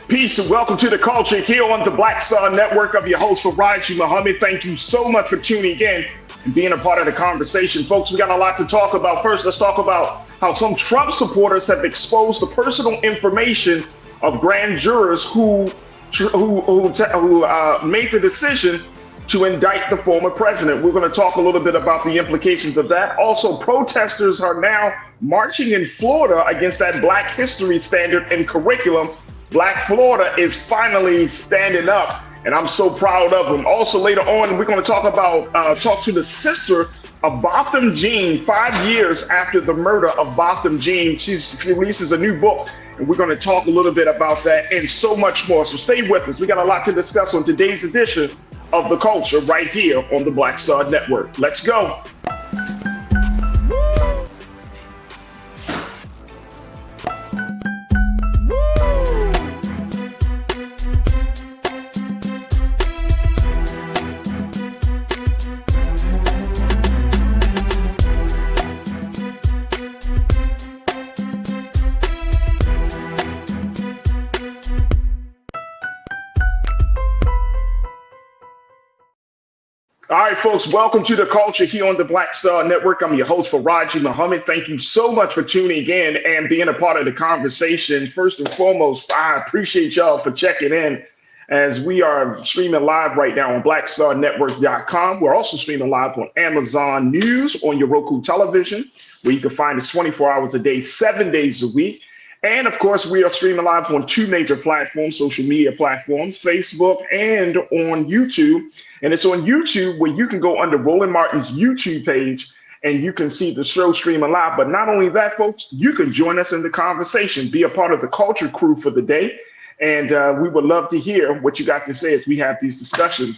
Peace and welcome to the culture here on the Black Star Network. I'm your host, Farajii Muhammad. Thank you so much for tuning in and being a part of the conversation. Folks, we got a lot to talk about. First, let's talk about how some Trump supporters have exposed the personal information of grand jurors who made the decision to indict the former president. We're going to talk a little bit about the implications of that. Also, protesters are now marching in Florida against that Black history standard and curriculum. Black Florida is finally standing up, and I'm so proud of them. Also, later on, we're going to talk to the sister of Botham Jean 5 years after the murder of Botham Jean. She releases a new book, and we're going to talk a little bit about that and so much more. So stay with us. We got a lot to discuss on today's edition of The Culture right here on the Black Star Network. Let's go. All right, folks, welcome to The Culture here on the Black Star Network. I'm your host, Farajii Muhammad. Thank you so much for tuning in and being a part of the conversation. First and foremost, I appreciate y'all for checking in as we are streaming live right now on blackstarnetwork.com. We're also streaming live on Amazon News on your Roku television, where you can find us 24 hours a day, 7 days a week. And of course, we are streaming live on two major platforms, social media platforms, Facebook and on YouTube. And it's on YouTube where you can go under Roland Martin's YouTube page and you can see the show streaming live. But not only that, folks, you can join us in the conversation, be a part of the culture crew for the day. And we would love to hear what you got to say as we have these discussions.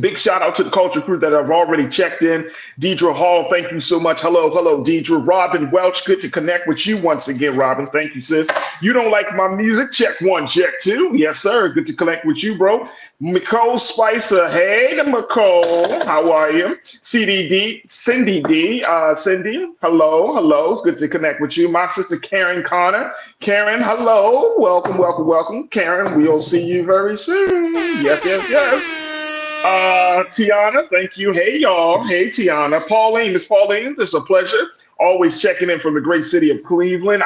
Big shout out to the culture crew that have already checked in. Deidre Hall, thank you so much. Hello, Deidre. Robin Welch, good to connect with you once again, Robin. Thank you, sis. You don't like my music? Check one, check two. Yes, sir. Good to connect with you, bro. Nicole Spicer. Hey, Nicole. How are you? Cindy D. Cindy, hello. It's good to connect with you. My sister, Karen Connor. Karen, hello. Welcome. Karen, we'll see you very soon. Yes. Tiana, thank you. Hey, y'all. Hey, Tiana. Pauline, Miss Pauline, this is a pleasure. Always checking in from the great city of Cleveland.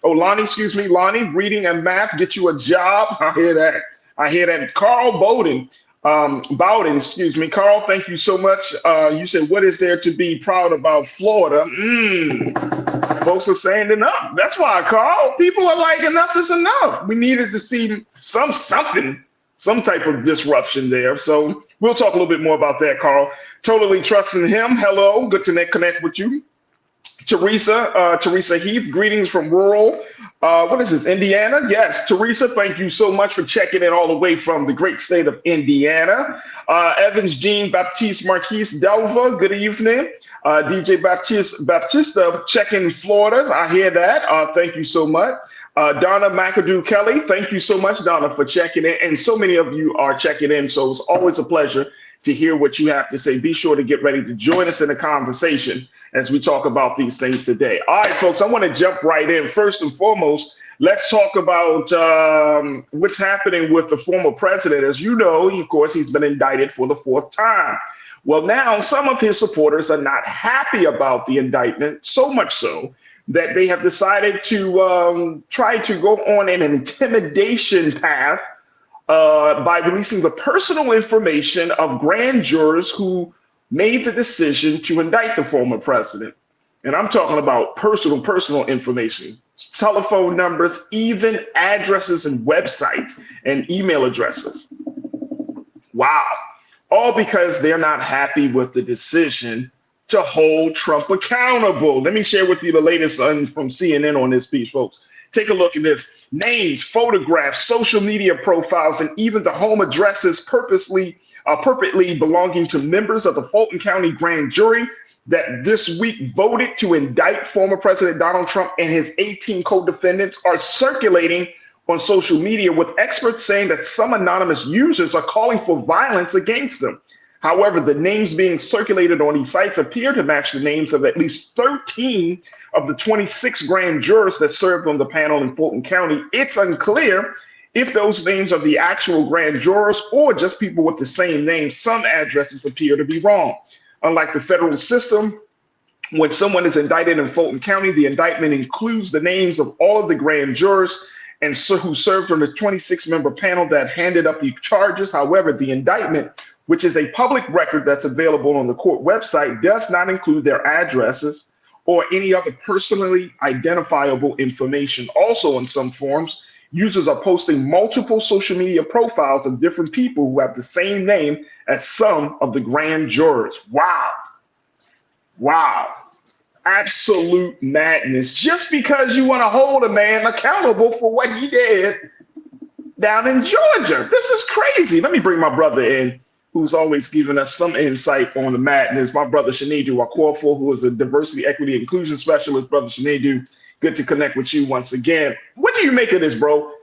Lonnie, reading and math, get you a job. I hear that. Carl Bowden, Carl, thank you so much. You said, what is there to be proud about Florida? Folks are saying enough. That's why, Carl. People are like, enough is enough. We needed to see some type of disruption there. So we'll talk a little bit more about that, Carl. Totally trusting him. Hello, good to connect with you. Teresa Heath, greetings from rural, Indiana? Yes, Teresa, thank you so much for checking in all the way from the great state of Indiana. Evans Jean Baptiste Marquise Delva, good evening. DJ Baptista, checking Florida. I hear that. Thank you so much. Donna McAdoo Kelly, thank you so much, Donna, for checking in. And so many of you are checking in, so it's always a pleasure to hear what you have to say. Be sure to get ready to join us in the conversation as we talk about these things today. All right, folks, I want to jump right in. First and foremost, let's talk about what's happening with the former president. As you know, of course, he's been indicted for the fourth time. Well, now some of his supporters are not happy about the indictment, so much so that they have decided to try to go on an intimidation path by releasing the personal information of grand jurors who made the decision to indict the former president. And I'm talking about personal information, telephone numbers, even addresses and websites and email addresses. Wow. All because they're not happy with the decision to hold Trump accountable. Let me share with you the latest from CNN on this piece, folks. Take a look at this. Names, photographs, social media profiles, and even the home addresses purportedly belonging to members of the Fulton County grand jury that this week voted to indict former President Donald Trump and his 18 co-defendants are circulating on social media, with experts saying that some anonymous users are calling for violence against them. However, the names being circulated on these sites appear to match the names of at least 13 of the 26 grand jurors that served on the panel in Fulton County. It's unclear If those names are the actual grand jurors or just people with the same name, some addresses appear to be wrong. Unlike the federal system, when someone is indicted in Fulton County, the indictment includes the names of all of the grand jurors and so who served on the 26-member panel that handed up the charges. However, the indictment, which is a public record that's available on the court website, does not include their addresses or any other personally identifiable information. Also, in some forms, users are posting multiple social media profiles of different people who have the same name as some of the grand jurors. Wow. Wow. Absolute madness. Just because you want to hold a man accountable for what he did down in Georgia. This is crazy. Let me bring my brother in, who's always giving us some insight on the madness. My brother Shanedu Wakorfo, who is a diversity, equity, inclusion specialist. Brother Shanedu, good to connect with you once again. What do you make of this, bro?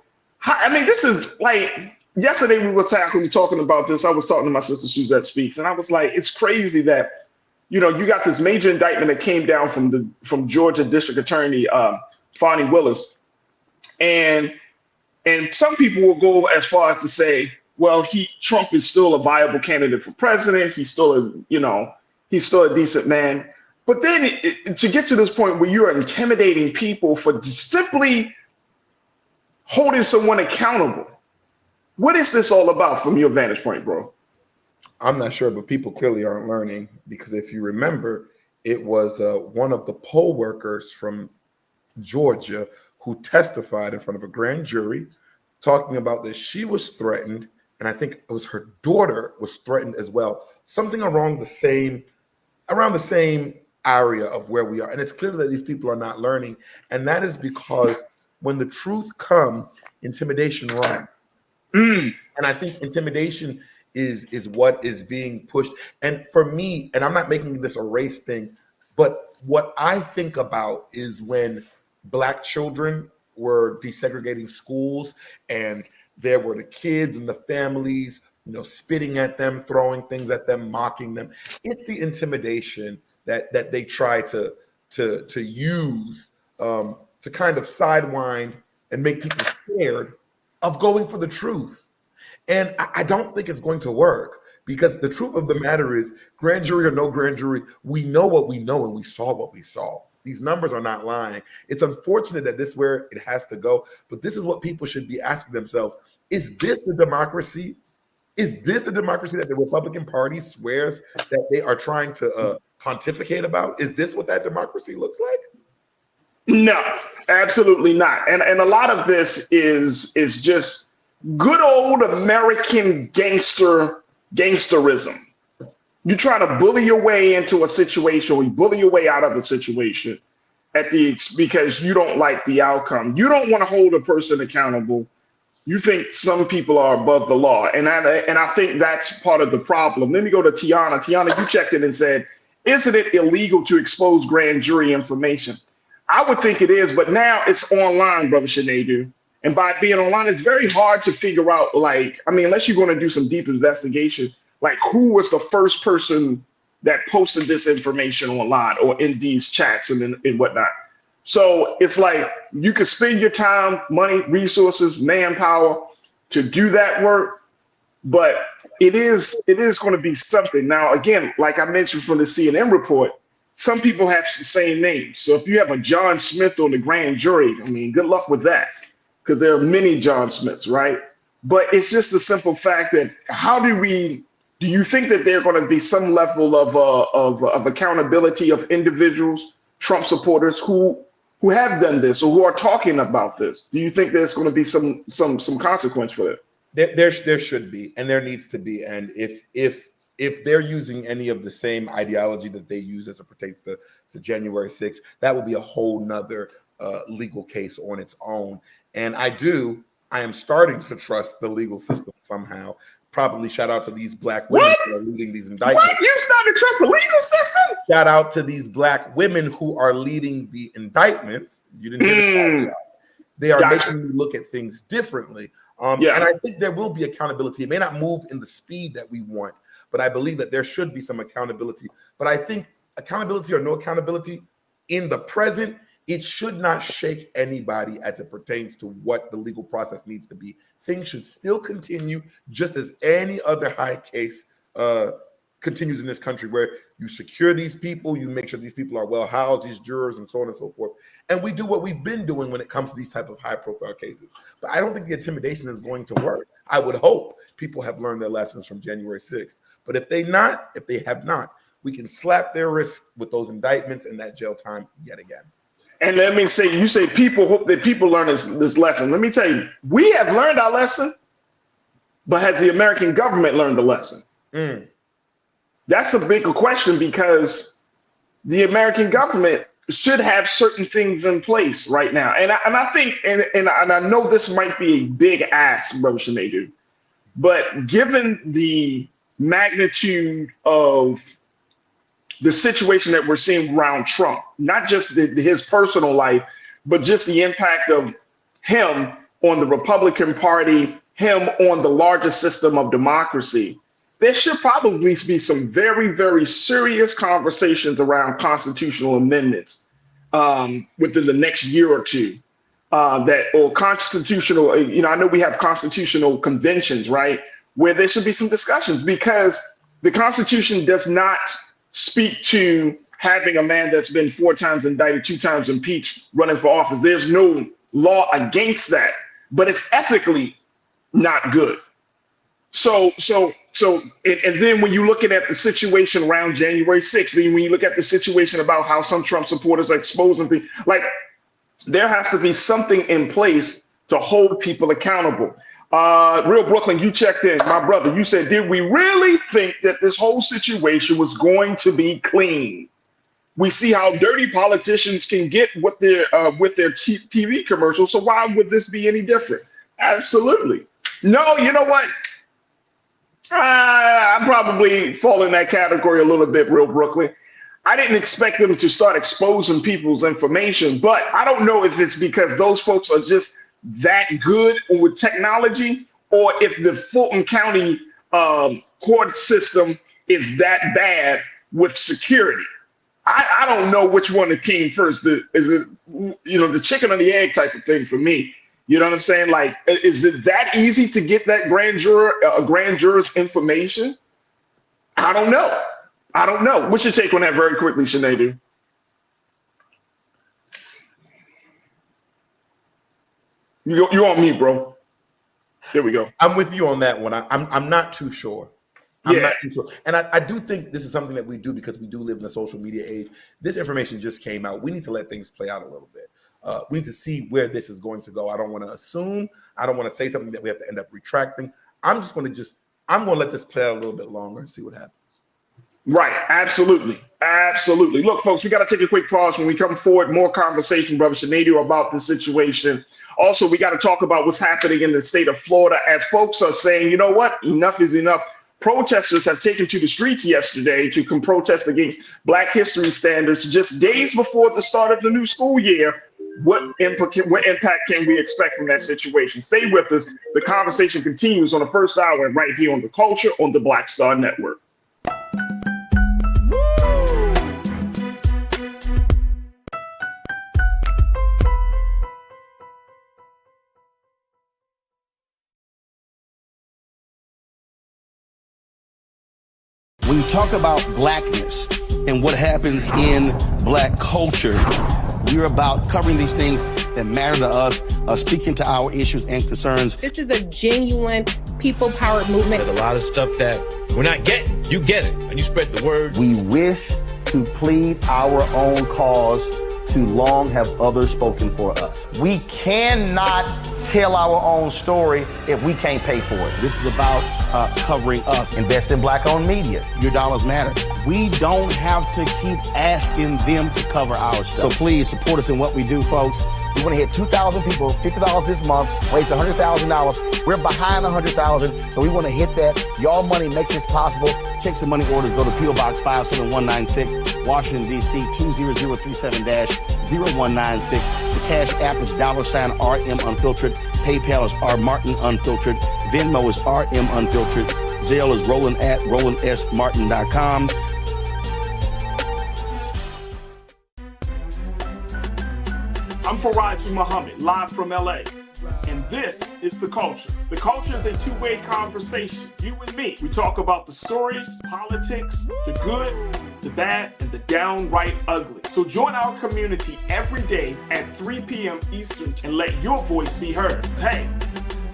I mean, this is like, yesterday we were talking about this. I was talking to my sister Suzette Speaks, and I was like, it's crazy that, you know, you got this major indictment that came down from Georgia District Attorney Fonnie Willis, and some people will go as far as to say, well, Trump is still a viable candidate for president. He's still a decent man. But then to get to this point where you're intimidating people for simply holding someone accountable, what is this all about from your vantage point, bro? I'm not sure, but people clearly aren't learning, because if you remember, it was one of the poll workers from Georgia who testified in front of a grand jury talking about that she was threatened, and I think it was her daughter was threatened as well, something around the same area of where we are. And it's clear that these people are not learning, and that is because when the truth comes, intimidation runs. And I think intimidation is what is being pushed. And for me, and I'm not making this a race thing, but what I think about is when Black children were desegregating schools and there were the kids and the families, you know, spitting at them, throwing things at them, mocking them. It's the intimidation that they try to use to kind of sidewind and make people scared of going for the truth. And I don't think it's going to work, because the truth of the matter is, grand jury or no grand jury, we know what we know and we saw what we saw. These numbers are not lying. It's unfortunate that this is where it has to go, but this is what people should be asking themselves. Is this the democracy? Is this the democracy that the Republican Party swears that they are trying to pontificate about? Is this what that democracy looks like? No, absolutely not. And a lot of this is just good old American gangsterism. You try to bully your way into a situation, or you bully your way out of a situation because you don't like the outcome. You don't want to hold a person accountable. You think some people are above the law, and I think that's part of the problem. Let me go to Tiana. Tiana, you checked in and said, isn't it illegal to expose grand jury information? I would think it is, but now it's online, Brother Shanedu. And by being online, it's very hard to figure out, like, I mean, unless you're going to do some deep investigation, like who was the first person that posted this information online or in these chats and whatnot. So it's like you could spend your time, money, resources, manpower to do that work, but it is going to be something. Now, again, like I mentioned from the CNN report, some people have the same name. So if you have a John Smith on the grand jury, I mean, good luck with that, because there are many John Smiths, right? But it's just the simple fact that do you think that there are going to be some level of accountability of individuals, Trump supporters who have done this or who are talking about this? Do you think there's going to be some consequence for it? There should be, and there needs to be. And if they're using any of the same ideology that they use as it pertains to January 6th, that will be a whole nother legal case on its own. And I am starting to trust the legal system somehow. Probably shout out to these Black women who are leading these indictments. What? You started to trust the legal system? Shout out to these Black women who are leading the indictments. You didn't hear the They are making me look at things differently. And I think there will be accountability. It may not move in the speed that we want, but I believe that there should be some accountability. But I think accountability or no accountability in the present, it should not shake anybody as it pertains to what the legal process needs to be. Things should still continue just as any other high case continues in this country, where you secure these people, you make sure these people are well housed, these jurors, and so on and so forth. And we do what we've been doing when it comes to these type of high profile cases. But I don't think the intimidation is going to work. I would hope people have learned their lessons from January 6th. But if they have not, we can slap their wrists with those indictments and that jail time yet again. And let me say, you say people hope that people learn this lesson. Let me tell you, we have learned our lesson, but has the American government learned the lesson? That's the bigger question, because the American government should have certain things in place right now. And I think, and I know this might be a big ask, Brother Sinedu, but given the magnitude of the situation that we're seeing around Trump, not just his personal life, but just the impact of him on the Republican Party, him on the largest system of democracy, there should probably be some very, very serious conversations around constitutional amendments within the next year or two. Or constitutional, I know we have constitutional conventions, right, where there should be some discussions, because the Constitution does not speak to having a man that's been 4 times indicted, 2 times impeached, running for office. There's no law against that, but it's ethically not good. So, and then when you looking at the situation around January 6th, then when you look at the situation about how some Trump supporters are exposing things, like, there has to be something in place to hold people accountable. Real Brooklyn, you checked in, my brother. You said, did we really think that this whole situation was going to be clean? We see how dirty politicians can get with their TV commercials. So why would this be any different? Absolutely. No, you know what? I probably fall in that category a little bit, Real Brooklyn. I didn't expect them to start exposing people's information, but I don't know if it's because those folks are just that good with technology, or if the Fulton County court system is that bad with security. I don't know which one that came first. Is it, the chicken or the egg type of thing for me? You know what I'm saying? Like, is it that easy to get that grand juror's information? I don't know. What's your take on that very quickly, Sinedu? You're on me, bro. There we go. I'm with you on that one. I'm not too sure. I'm not too sure. And I do think this is something that we do because we do live in a social media age. This information just came out. We need to let things play out a little bit. We need to see where this is going to go. I don't want to assume. I don't want to say something that we have to end up retracting. I'm going to let this play out a little bit longer and see what happens. Right. Absolutely. Look, folks, we got to take a quick pause. When we come forward, more conversation, Brother Sinedu, about the situation. Also, we got to talk about what's happening in the state of Florida, as folks are saying, you know what? Enough is enough. Protesters have taken to the streets yesterday to protest against Black History standards just days before the start of the new school year. What impact can we expect from that situation? Stay with us. The conversation continues on the first hour right here on The Culture on the Black Star Network. When you talk about blackness and what happens in Black culture, we're about covering these things that matter to us, speaking to our issues and concerns. This is a genuine people-powered movement. There's a lot of stuff that we're not getting. You get it, and you spread the word. We wish to plead our own cause. Too long have others spoken for us. We cannot tell our own story if we can't pay for it. This is about covering us. Invest in Black-owned media. Your dollars matter. We don't have to keep asking them to cover our stuff. So please support us in what we do, folks. We want to hit 2,000 people, $50 this month, raise $100,000. We're behind 100,000, so we want to hit that. Y'all money makes this possible. Check some money orders. Go to P.O. Box 57196, Washington, D.C. 20037-0196. The Cash App is $RM Unfiltered. PayPal is R Martin Unfiltered. Venmo is RM Unfiltered. Zelle is Roland@RolandSMartin.com. I'm Farajii Muhammad, live from LA. And this is The Culture. The Culture is a two-way conversation. You and me. We talk about the stories, politics, the good, the bad, and the downright ugly. So join our community every day at 3 p.m. Eastern and let your voice be heard. Hey,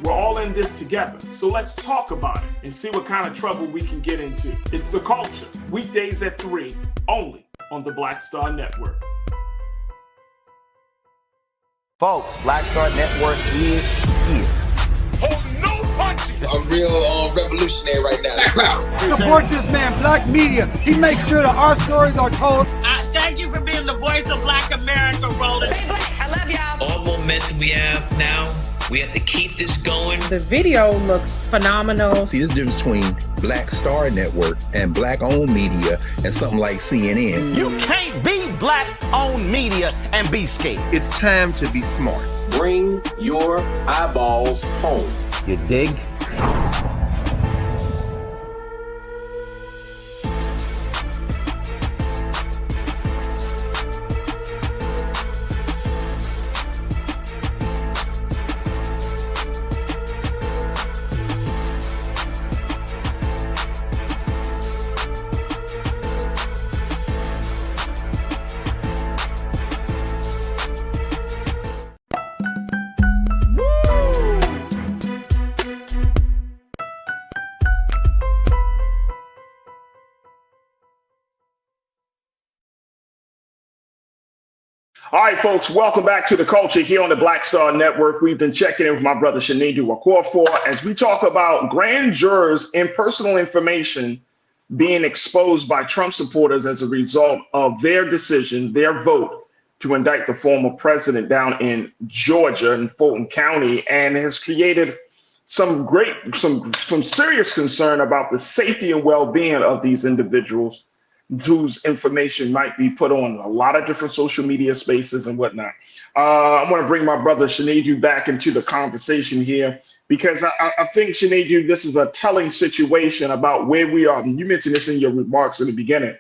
we're all in this together. So let's talk about it and see what kind of trouble we can get into. It's The Culture, weekdays at 3, only on the Black Star Network. Folks, Black Star Network is here. Oh, no punches. I'm real revolutionary right now. Support this man, Black Media. He makes sure that our stories are told. Thank you for being the voice of Black America, Roland. Stay black. I love y'all. All momentum we have now, we have to keep this going. The video looks phenomenal. See, there's a difference between Black Star Network and Black-owned media and something like CNN. You can't be Black-owned media and be scared. It's time to be smart. Bring your eyeballs home. You dig? All right, folks, welcome back to The Culture here on the Black Star Network. We've been checking in with my brother Shinedu Okorafor as we talk about grand jurors and personal information being exposed by Trump supporters as a result of their decision, their vote to indict the former president down in Georgia in Fulton County, and has created some serious concern about the safety and well-being of these individuals whose information might be put on a lot of different social media spaces and whatnot. I want to bring my brother Shinedu back into the conversation here because I think, Shinedu, this is a telling situation about where we are. You mentioned this in your remarks in the beginning.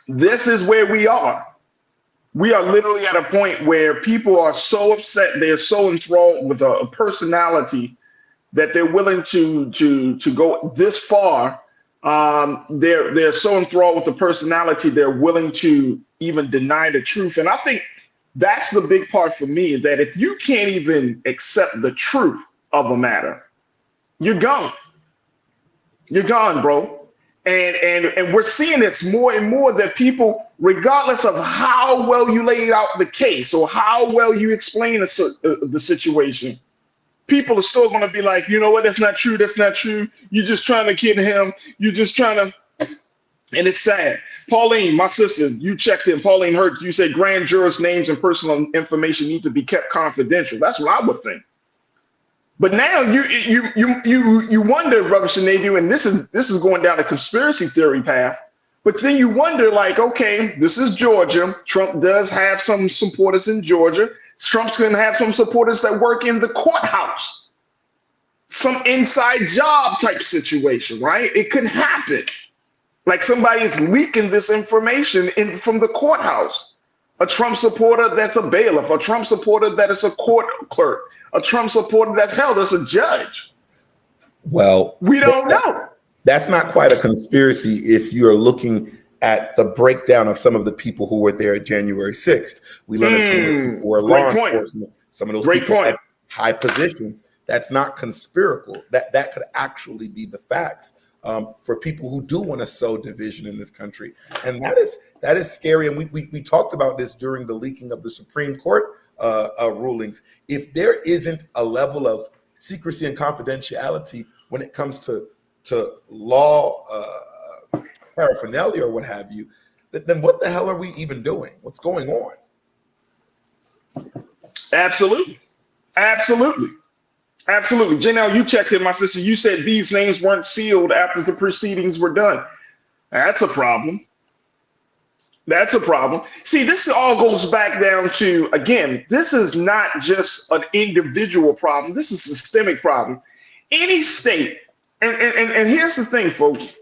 This is where we are. We are literally at a point where people are so upset, they're so enthralled with a personality that they're willing to go this far. They're so enthralled with the personality, they're willing to even deny the truth. And I think that's the big part for me, that if you can't even accept the truth of a matter, you're gone. You're gone, bro. And we're seeing this more and more, that people, regardless of how well you laid out the case or how well you explain the situation, people are still going to be like, you know what, that's not true, that's not true. You're just trying to kid him. You're just trying to, and it's sad. Pauline, my sister, you checked in. Pauline Hurt, you said grand jurors' names and personal information need to be kept confidential. That's what I would think. But now you wonder, Brother Shinedu, and this is going down a conspiracy theory path. But then you wonder, like, okay, this is Georgia. Trump does have some supporters in Georgia. Trump's going to have some supporters that work in the courthouse. Some inside job type situation, right? It could happen. Like somebody is leaking this information from the courthouse. A Trump supporter that's a bailiff, a Trump supporter that is a court clerk, a Trump supporter that's held as a judge. Well, we don't know. That's not quite a conspiracy if you're looking at the breakdown of some of the people who were there at January 6th. We learned that some of those people were law enforcement. Some of those people had high positions. That's not conspiratorial. That could actually be the facts for people who do want to sow division in this country. And that is scary. And we talked about this during the leaking of the Supreme Court rulings. If there isn't a level of secrecy and confidentiality when it comes to law paraphernalia or what have you, then what the hell are we even doing? What's going on? Absolutely. Janelle, you checked in, my sister. You said these names weren't sealed after the proceedings were done. That's a problem. See, this all goes back down to, again, this is not just an individual problem. This is a systemic problem. Any state, and here's the thing, folks,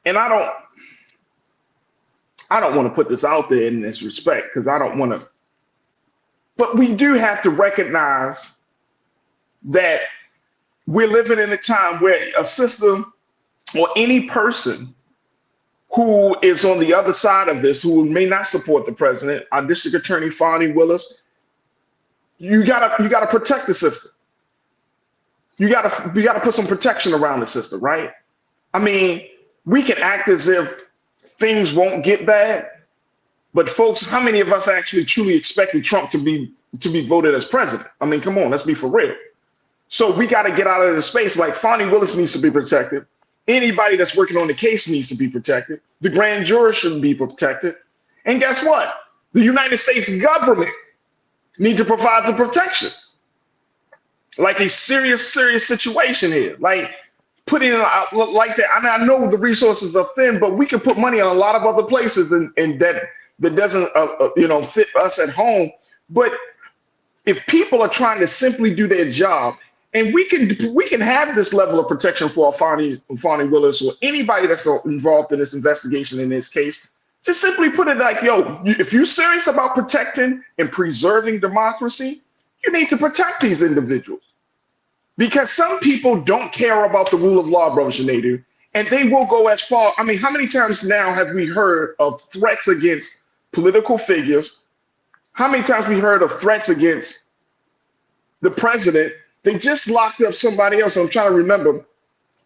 and I don't want to put this out there in this respect because I don't want to But we do have to recognize that we're living in a time where a system or any person who is on the other side of this, who may not support the president, our district attorney, Fonnie Willis, you gotta protect the system. You gotta put some protection around the system, right? I mean, we can act as if things won't get bad, but folks, how many of us actually truly expected Trump to be voted as president? I mean, come on, let's be for real. So we got to get out of the space. Like Fonnie Willis needs to be protected. Anybody that's working on the case needs to be protected. The grand jury should be protected. And guess what? The United States government needs to provide the protection. Like a serious situation here. Like putting it out like that. I mean, I know the resources are thin, but we can put money in a lot of other places, and that doesn't fit us at home. But if people are trying to simply do their job, and we can have this level of protection for Fonnie Willis or anybody that's involved in this investigation in this case, just simply put it like, yo, if you're serious about protecting and preserving democracy, you need to protect these individuals. Because some people don't care about the rule of law, Brother Shanadu, and they will go as far. I mean, how many times now have we heard of threats against political figures? How many times we heard of threats against the president? They just locked up somebody else. I'm trying to remember.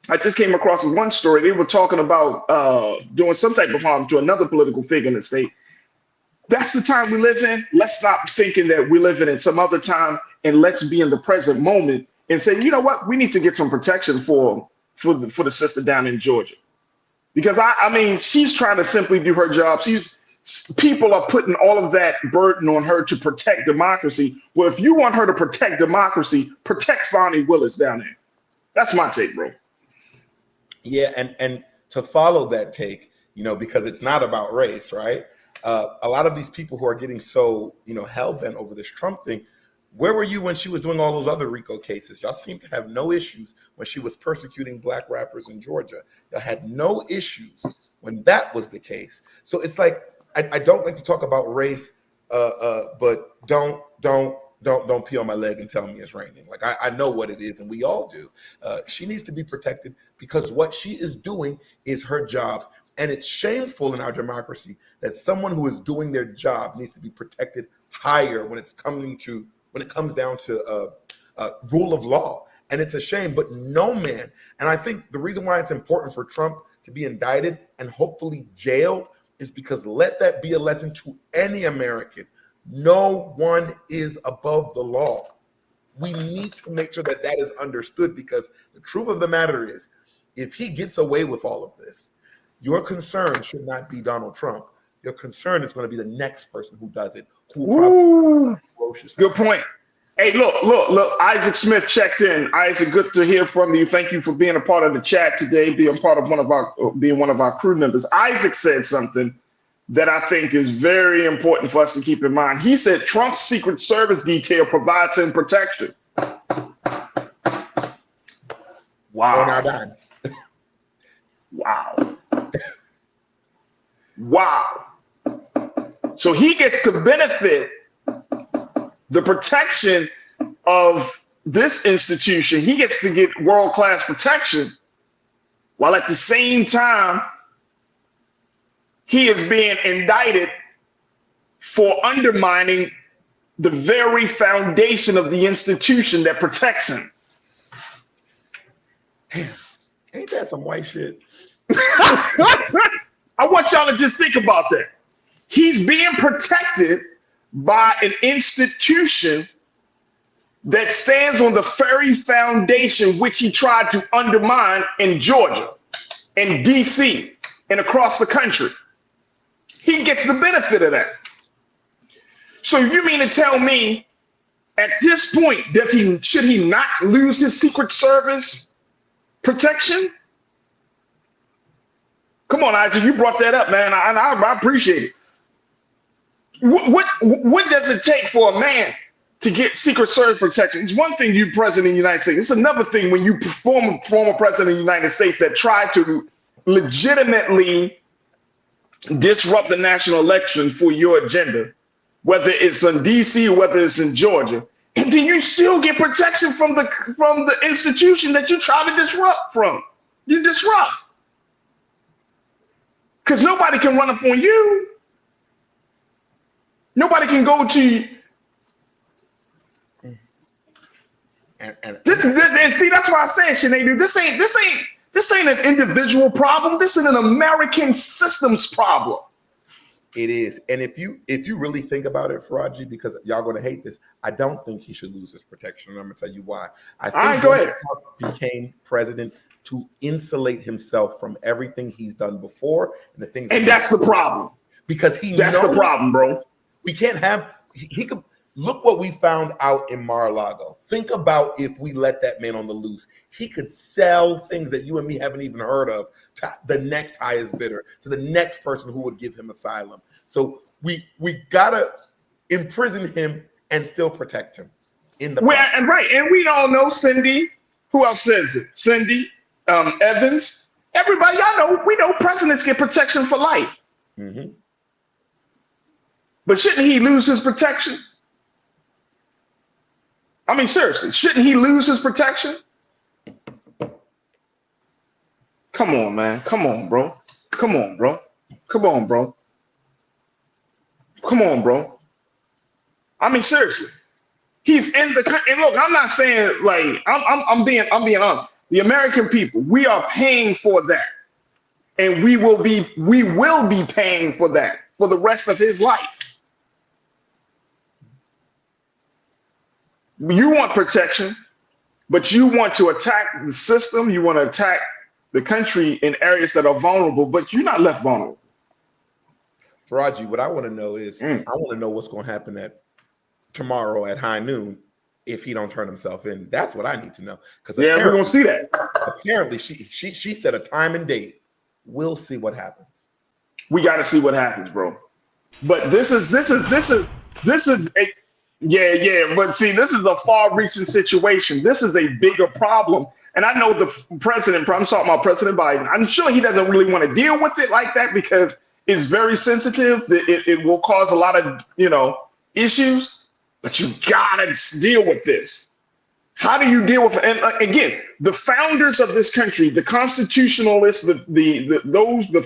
I just came across one story. They were talking about doing some type of harm to another political figure in the state. That's the time we live in. Let's stop thinking that we're living in some other time, and let's be in the present moment and say, you know what, we need to get some protection for the sister down in Georgia. Because I mean, she's trying to simply do her job. People are putting all of that burden on her to protect democracy. Well, if you want her to protect democracy, protect Fonnie Willis down there. That's my take, bro. Yeah, and to follow that take, because it's not about race, right? A lot of these people who are getting so, hell-bent over this Trump thing, where were you when she was doing all those other RICO cases? Y'all seem to have no issues when she was persecuting black rappers in Georgia. Y'all had no issues when that was the case. So it's like, I don't like to talk about race, but don't pee on my leg and tell me it's raining. Like I know what it is, and we all do. She needs to be protected because what she is doing is her job, and it's shameful in our democracy that someone who is doing their job needs to be protected higher when it comes down to rule of law. And it's a shame, but no man. And I think the reason why it's important for Trump to be indicted and hopefully jailed is because let that be a lesson to any American. No one is above the law. We need to make sure that is understood, because the truth of the matter is, if he gets away with all of this, your concern should not be Donald Trump. Your concern is going to be the next person who does it. Good point. Hey, look, Isaac Smith checked in. Isaac, good to hear from you. Thank you for being a part of the chat today, being one of our crew members. Isaac said something that I think is very important for us to keep in mind. He said Trump's Secret Service detail provides him protection. Wow. Wow. So he gets to benefit the protection of this institution. He gets to get world-class protection, while at the same time, he is being indicted for undermining the very foundation of the institution that protects him. Damn, ain't that some white shit? I want y'all to just think about that. He's being protected by an institution that stands on the very foundation which he tried to undermine in Georgia, in DC, and across the country. He gets the benefit of that. So you mean to tell me at this point, should he not lose his Secret Service protection? Come on, Isaac, you brought that up, man. I appreciate it. What does it take for a man to get Secret Service protection? It's one thing you president of the United States. It's another thing when you former president of the United States that tried to legitimately disrupt the national election for your agenda. whether it's in DC or whether it's in Georgia, and then you still get protection from the institution that you try to disrupt from. You disrupt. Because nobody can run up on you. Nobody can go to you. And see, that's why I said, Sinead, this ain't an individual problem. This is an American systems problem. It is. And if you really think about it, Farajii, because y'all going to hate this, I don't think he should lose his protection. And I'm going to tell you why. I think Trump became president to insulate himself from everything he's done before and the things. And that's the problem. Because that's the problem, bro. We can't have. He could. Look what we found out in Mar-a-Lago. Think about if we let that man on the loose. He could sell things that you and me haven't even heard of to the next highest bidder, to the next person who would give him asylum. So we gotta imprison him and still protect him. And we all know Cindy. Who else says it? Cindy, Evans. Everybody, we know presidents get protection for life. Mm-hmm. But shouldn't he lose his protection? I mean, seriously, shouldn't he lose his protection? Come on, man. Come on, bro. Come on, bro. Come on, bro. Come on, bro. I mean, seriously. He's in the country. And look, I'm not saying like I'm being honest. The American people, we are paying for that. And we will be paying for that for the rest of his life. You want protection, but you want to attack the system. You want to attack the country in areas that are vulnerable, but you're not left vulnerable. Farajii, what I want to know is, I want to know what's going to happen tomorrow at high noon if he don't turn himself in. That's what I need to know. Because we're going to see that. Apparently, she set a time and date. We'll see what happens. We got to see what happens, bro. But this is a. Yeah, but see, this is a far-reaching situation. This is a bigger problem. And I know the president, I'm talking about President Biden, I'm sure he doesn't really want to deal with it like that because it's very sensitive. It will cause a lot of, issues, but you gotta deal with this. How do you deal with it? And again, the founders of this country, the constitutionalists, the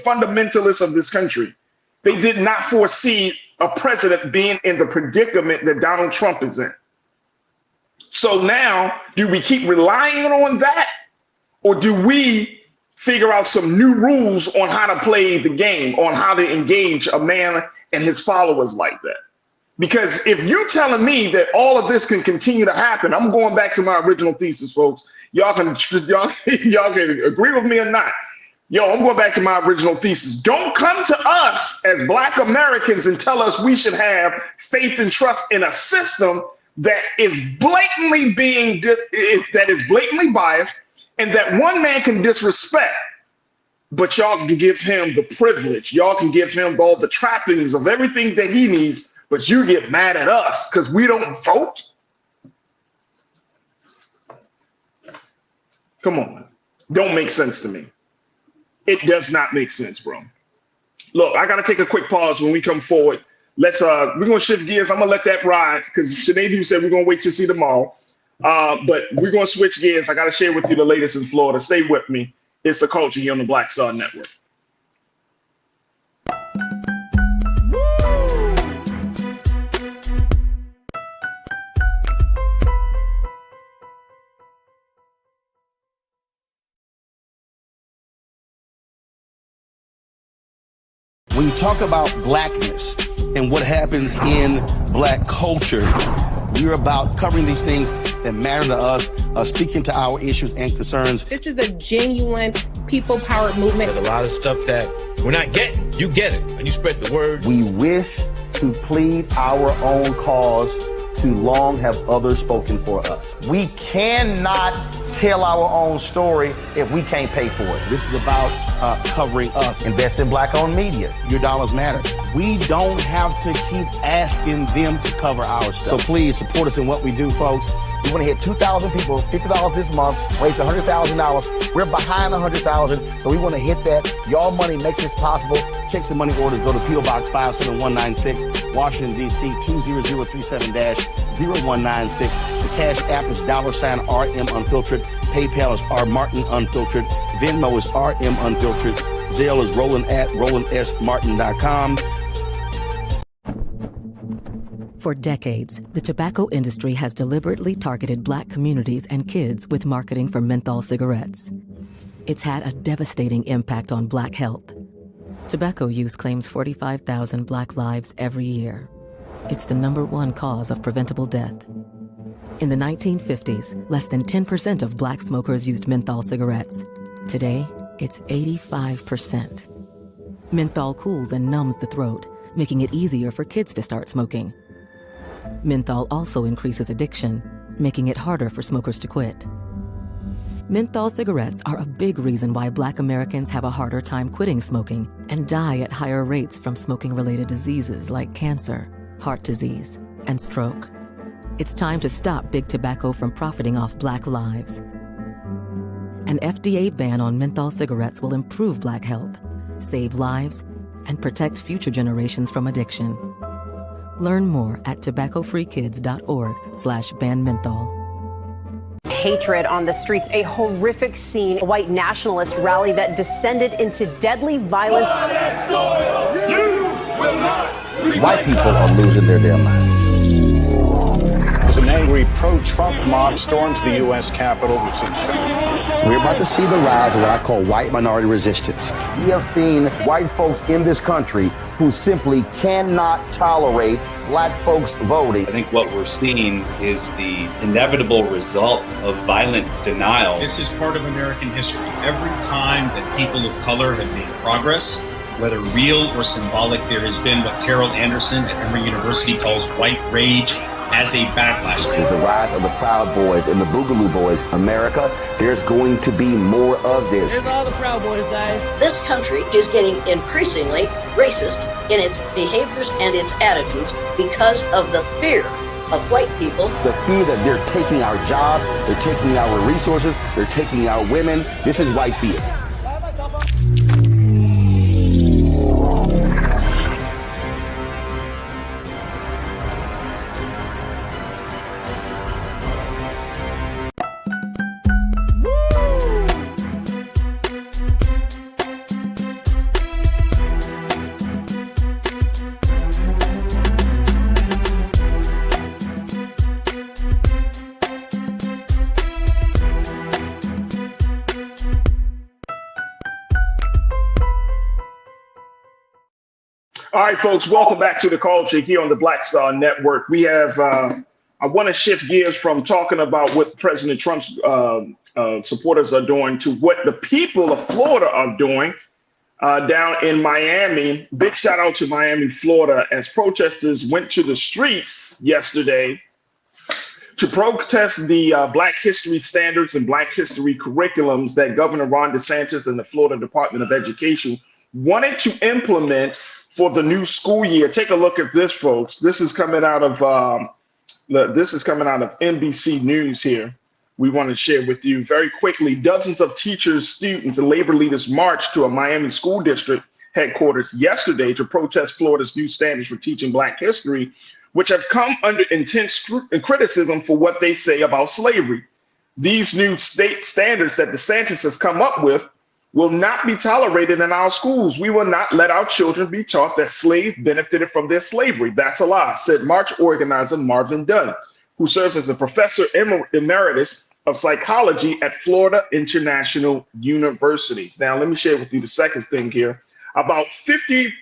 fundamentalists of this country, they did not foresee a president being in the predicament that Donald Trump is in. So now, do we keep relying on that? Or do we figure out some new rules on how to play the game, on how to engage a man and his followers like that? Because if you're telling me that all of this can continue to happen, I'm going back to my original thesis, folks. Y'all can agree with me or not. I'm going back to my original thesis. Don't come to us as Black Americans and tell us we should have faith and trust in a system that is blatantly biased and that one man can disrespect, but y'all can give him the privilege. Y'all can give him all the trappings of everything that he needs, but you get mad at us because we don't vote. Come on, man. Don't make sense to me. It does not make sense, bro. Look, I gotta take a quick pause when we come forward. We're gonna shift gears. I'm gonna let that ride because Sinead, you said we're gonna wait to see tomorrow. But we're gonna switch gears. I gotta share with you the latest in Florida. Stay with me. It's The Culture here on the Black Star Network. When you talk about blackness and what happens in Black culture, we're about covering these things that matter to us, speaking to our issues and concerns. This is a genuine people-powered movement. There's a lot of stuff that we're not getting. You get it, and you spread the word. We wish to plead our own cause. Too long have others spoken for us. We cannot tell our own story if we can't pay for it. This is about covering us. Invest in Black-owned media. Your dollars matter. We don't have to keep asking them to cover our stuff. So please support us in what we do, folks. We want to hit 2,000 people, $50 this month, raise $100,000. We're behind 100,000, so we want to hit that. Y'all money makes this possible. Check some money orders. Go to P.O. Box 57196, Washington, D.C. 20037-0196. The Cash App is $RM Unfiltered. PayPal is R Martin Unfiltered. Venmo is RM Unfiltered. Zelle is roland@rolandsmartin.com. For decades, the tobacco industry has deliberately targeted Black communities and kids with marketing for menthol cigarettes. It's had a devastating impact on Black health. Tobacco use claims 45,000 Black lives every year. It's the #1 cause of preventable death. In the 1950s, less than 10% of Black smokers used menthol cigarettes. Today, it's 85%. Menthol cools and numbs the throat, making it easier for kids to start smoking. Menthol also increases addiction, making it harder for smokers to quit. Menthol cigarettes are a big reason why Black Americans have a harder time quitting smoking and die at higher rates from smoking-related diseases like cancer, heart disease, and stroke. It's time to stop Big Tobacco from profiting off Black lives. An FDA ban on menthol cigarettes will improve Black health, save lives, and protect future generations from addiction. Learn more at tobaccofreekids.org/ban menthol. Hatred on the streets, a horrific scene, a white nationalist rally that descended into deadly violence. White people are losing their damn minds. An angry pro-Trump mob storms the U.S. Capitol. We're about to see the rise of what I call white minority resistance. We have seen white folks in this country who simply cannot tolerate Black folks voting. I think what we're seeing is the inevitable result of violent denial. This is part of American history. Every time that people of color have made progress, whether real or symbolic, there has been what Carol Anderson at Emory University calls white rage as a backlash. This is the rise of the Proud Boys and the Boogaloo Boys. America, there's going to be more of this. Here's all the Proud Boys, guys. This country is getting increasingly racist in its behaviors and its attitudes because of the fear of white people. The fear that they're taking our jobs, they're taking our resources, they're taking our women. This is white fear. All right, folks, welcome back to The Culture here on the Black Star Network. We have, I want to shift gears from talking about what President Trump's supporters are doing to what the people of Florida are doing down in Miami. Big shout out to Miami, Florida, as protesters went to the streets yesterday to protest the Black history standards and Black history curriculums that Governor Ron DeSantis and the Florida Department of Education wanted to implement for the new school year. Take a look at this, folks. This is coming out of NBC News here. We want to share with you very quickly. Dozens of teachers, students, and labor leaders marched to a Miami school district headquarters yesterday to protest Florida's new standards for teaching Black history, which have come under intense criticism for what they say about slavery. These new state standards that DeSantis has come up with will not be tolerated in our schools. We will not let our children be taught that slaves benefited from their slavery. That's a lie, said March organizer Marvin Dunn, who serves as a professor emeritus of psychology at Florida International University. Now, let me share with you the second thing here. About 50,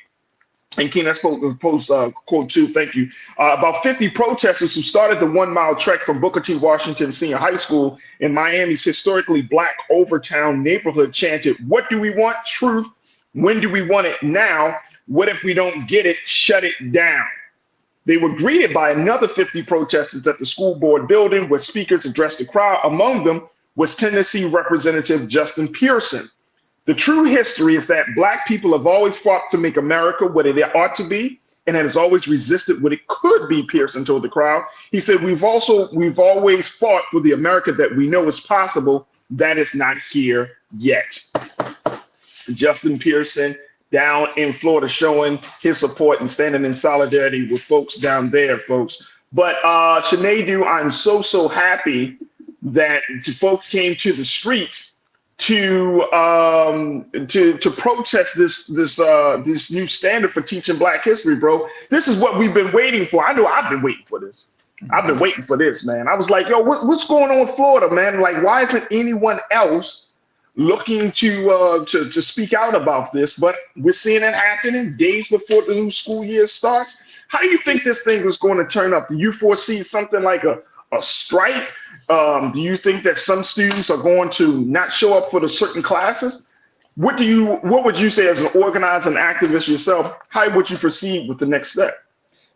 and Ken, that's post quote two, thank you. About 50 protesters who started the 1 mile trek from Booker T. Washington Senior High School in Miami's historically Black Overtown neighborhood chanted, "What do we want? Truth. When do we want it? Now. What if we don't get it? Shut it down." They were greeted by another 50 protesters at the school board building where speakers addressed the crowd. Among them was Tennessee Representative Justin Pearson. The true history is that Black people have always fought to make America what it ought to be. and has always resisted what it could be, Pearson told the crowd. He said, we've always fought for the America that we know is possible. That is not here yet. Justin Pearson down in Florida showing his support and standing in solidarity with folks down there, folks. But Sinedu, I'm so happy that folks came to the streets to protest this new standard for teaching Black history, bro. This is what we've been waiting for. I know I've been waiting for this. I've been waiting for this, man. I was like, yo, what's going on in Florida, man? Like, why isn't anyone else looking to speak out about this? But we're seeing it happening days before the new school year starts. How do you think this thing is going to turn up? Do you foresee something like a strike? Do you think that some students are going to not show up for the certain classes? What would you say as an organizer and activist yourself? How would you proceed with the next step?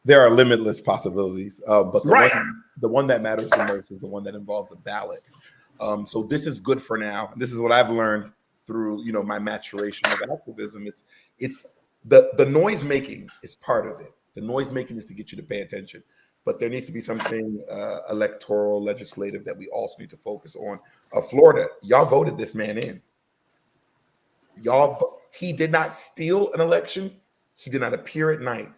There are limitless possibilities, but the one that matters the most is the one that involves a ballot. So this is good for now. This is what I've learned through my maturation of activism. It's the noise making is part of it. The noise making is to get you to pay attention. But there needs to be something electoral, legislative that we also need to focus on. Florida, y'all voted this man in. He did not steal an election. He did not appear at night.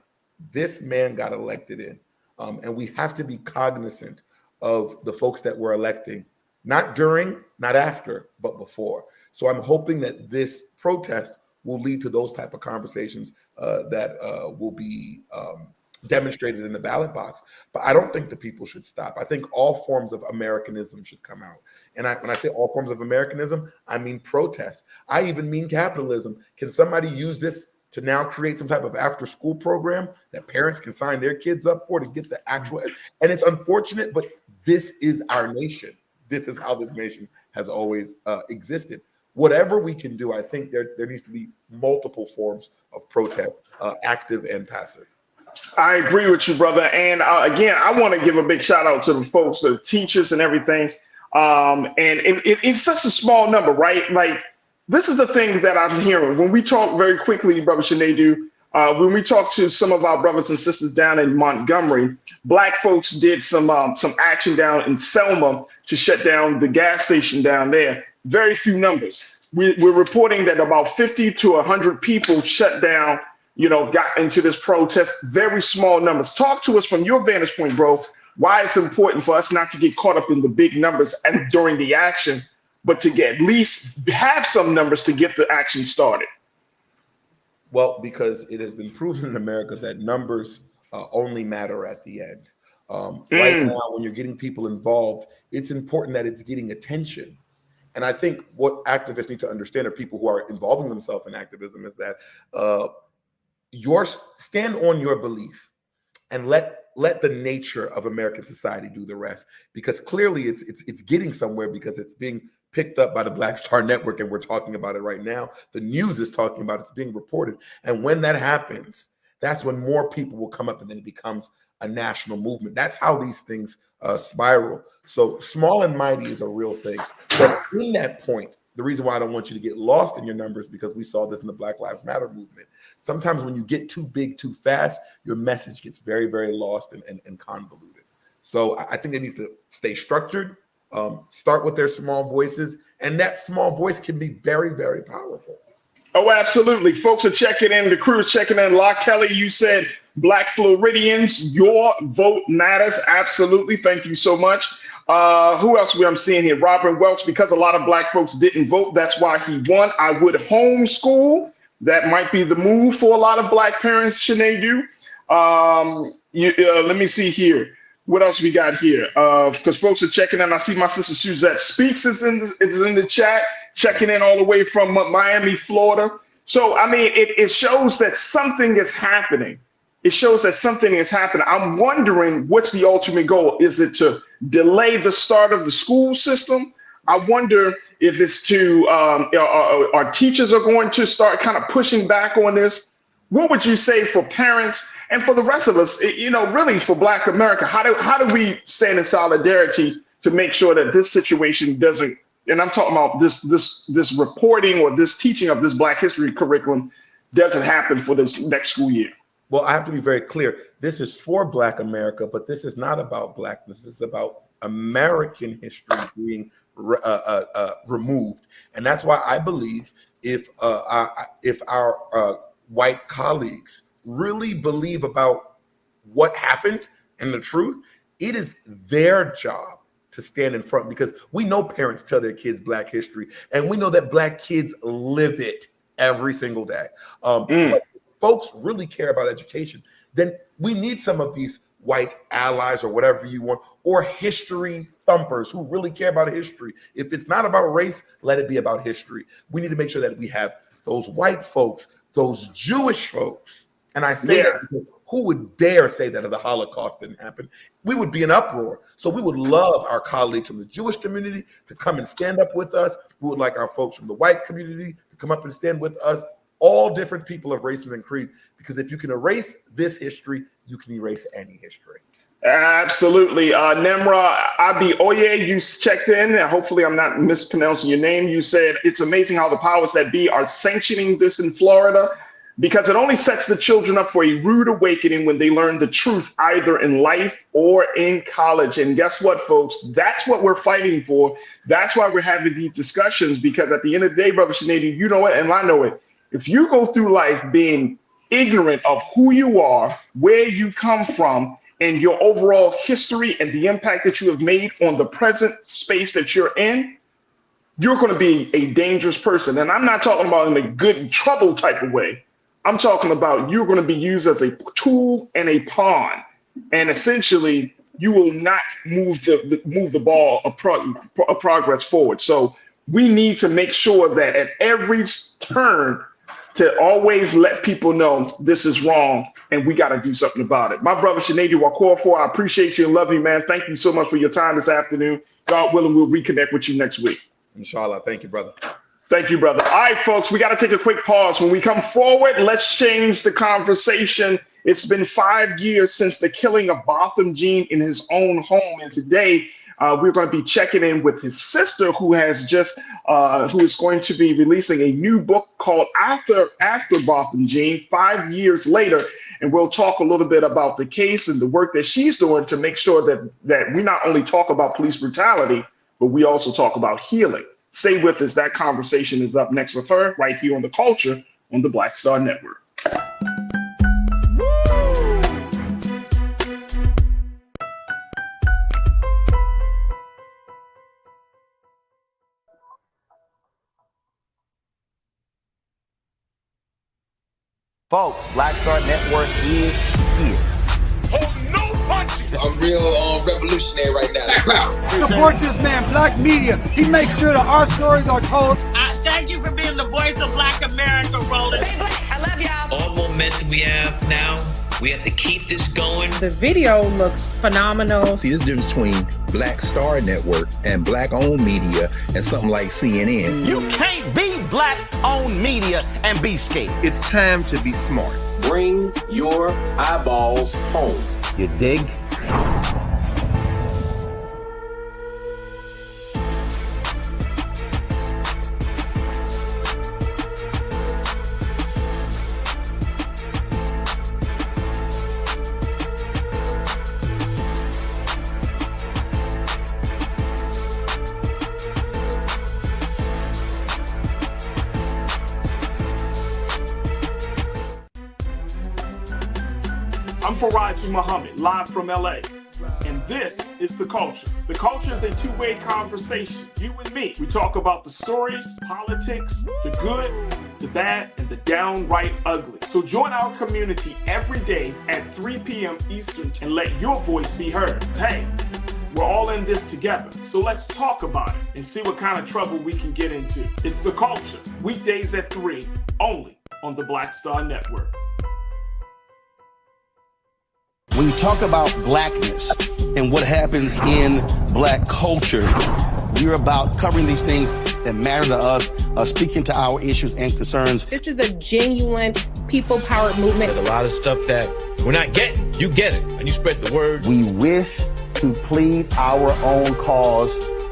This man got elected in. And we have to be cognizant of the folks that we're electing, not during, not after, but before. So I'm hoping that this protest will lead to those type of conversations that will be demonstrated in the ballot box. But I don't think the people should stop. I think all forms of Americanism should come out. And when I say all forms of Americanism, I mean protest. I even mean capitalism. Can somebody use this to now create some type of after-school program that parents can sign their kids up for to get the actual? And it's unfortunate, but this is our nation. This is how this nation has always existed. Whatever we can do, I think there needs to be multiple forms of protest, active and passive. I agree with you, brother. And again, I want to give a big shout out to the folks, the teachers and everything. And it's such a small number, right? Like, this is the thing that I'm hearing. When we talk very quickly, Brother Sinedu, when we talk to some of our brothers and sisters down in Montgomery, Black folks did some action down in Selma to shut down the gas station down there. Very few numbers. We're reporting that about 50 to 100 people shut down, got into this protest. Very small numbers. Talk to us from your vantage point, bro, why it's important for us not to get caught up in the big numbers and during the action, but to at least have some numbers to get the action started. Well, because it has been proven in America that numbers only matter at the end. Right now, when you're getting people involved, it's important that it's getting attention. And I think what activists need to understand, or people who are involving themselves in activism, is that stand on your belief and let the nature of American society do the rest. Because clearly it's getting somewhere, because it's being picked up by the Black Star Network, and we're talking about it right now. The news is talking about it. It's being reported. And when that happens, that's when more people will come up, and then it becomes a national movement. That's how these things spiral. So small and mighty is a real thing. But in that point, the reason why I don't want you to get lost in your numbers, because we saw this in the Black Lives Matter movement. Sometimes when you get too big too fast, your message gets very, very lost and convoluted. So I think they need to stay structured, start with their small voices, and that small voice can be very, very powerful. Oh, absolutely. Folks are checking in. The crew is checking in. La Kelly, you said Black Floridians, your vote matters. Absolutely. Thank you so much. Who else I'm seeing here? Robin Welch, because a lot of Black folks didn't vote, that's why he won. I would homeschool. That might be the move for a lot of Black parents, Sinedu. Let me see here. What else we got here? Because folks are checking in. I see my sister Suzette Speaks is in the chat, checking in all the way from Miami, Florida. So, I mean, it shows that something is happening. It shows that something is happening. I'm wondering, what's the ultimate goal? Is it to delay the start of the school system? I wonder if it's to, our teachers are going to start kind of pushing back on this. What would you say for parents and for the rest of us, really for Black America? How do we stand in solidarity to make sure that this situation doesn't, and I'm talking about this reporting or this teaching of this Black history curriculum, doesn't happen for this next school year? Well, I have to be very clear. This is for Black America, but this is not about Blackness. This is about American history being removed. And that's why I believe if our white colleagues really believe about what happened and the truth, it is their job to stand in front, because we know parents tell their kids Black history, and we know that Black kids live it every single day. But if folks really care about education, then we need some of these white allies or whatever you want, or history thumpers who really care about history. If it's not about race, let it be about history. We need to make sure that we have those white folks, those Jewish folks. And I say that because who would dare say that if the Holocaust didn't happen? We would be in uproar. So we would love our colleagues from the Jewish community to come and stand up with us. We would like our folks from the white community to come up and stand with us, all different people of races and creed, because if you can erase this history, you can erase any history. Absolutely. Nemra Abi Oye, you checked in, and hopefully I'm not mispronouncing your name. You said it's amazing how the powers that be are sanctioning this in Florida, because it only sets the children up for a rude awakening when they learn the truth, either in life or in college. And guess what, folks? That's what we're fighting for. That's why we're having these discussions, because at the end of the day, Brother Shanady, you know it and I know it. If you go through life being ignorant of who you are, where you come from, and your overall history and the impact that you have made on the present space that you're in, you're going to be a dangerous person. And I'm not talking about in a good trouble type of way. I'm talking about you're going to be used as a tool and a pawn. And essentially, you will not move the ball of progress forward. So we need to make sure that at every turn, to always let people know this is wrong and we got to do something about it. My brother Shanady Wakorfor, I appreciate you and love you, man. Thank you so much for your time this afternoon. God willing, we'll reconnect with you next week. Inshallah. Thank you, brother. Thank you, brother. All right, folks, we got to take a quick pause. When we come forward, let's change the conversation. It's been 5 years since the killing of Botham Jean in his own home. And today, we're going to be checking in with his sister, who has just, who is going to be releasing a new book called After Botham Jean, 5 years later. And we'll talk a little bit about the case and the work that she's doing to make sure that we not only talk about police brutality, but we also talk about healing. Stay with us. That conversation is up next with her right here on The Culture on the Black Star Network. Folks, Black Star Network is here. Oh, no punches! I'm real revolutionary right now. Support this man, Black Media. He makes sure that our stories are told. Thank you for being the voice of Black America, Roland. Stay black. I love y'all. All momentum we have now, we have to keep this going. The video looks phenomenal. See, there's a difference between Black Star Network and Black-owned media and something like CNN. You can't be Black-owned media and be scared. It's time to be smart. Bring your eyeballs home. You dig? I'm Farajii Muhammad, live from LA. And this is The Culture. The Culture is a two-way conversation. You and me. We talk about the stories, politics, the good, the bad, and the downright ugly. So join our community every day at 3 p.m. Eastern and let your voice be heard. Hey, we're all in this together. So let's talk about it and see what kind of trouble we can get into. It's The Culture, weekdays at 3, only on the Black Star Network. When you talk about blackness and what happens in Black culture, we're about covering these things that matter to us, speaking to our issues and concerns. This is a genuine people-powered movement. There's a lot of stuff that we're not getting. You get it, and you spread the word. We wish to plead our own cause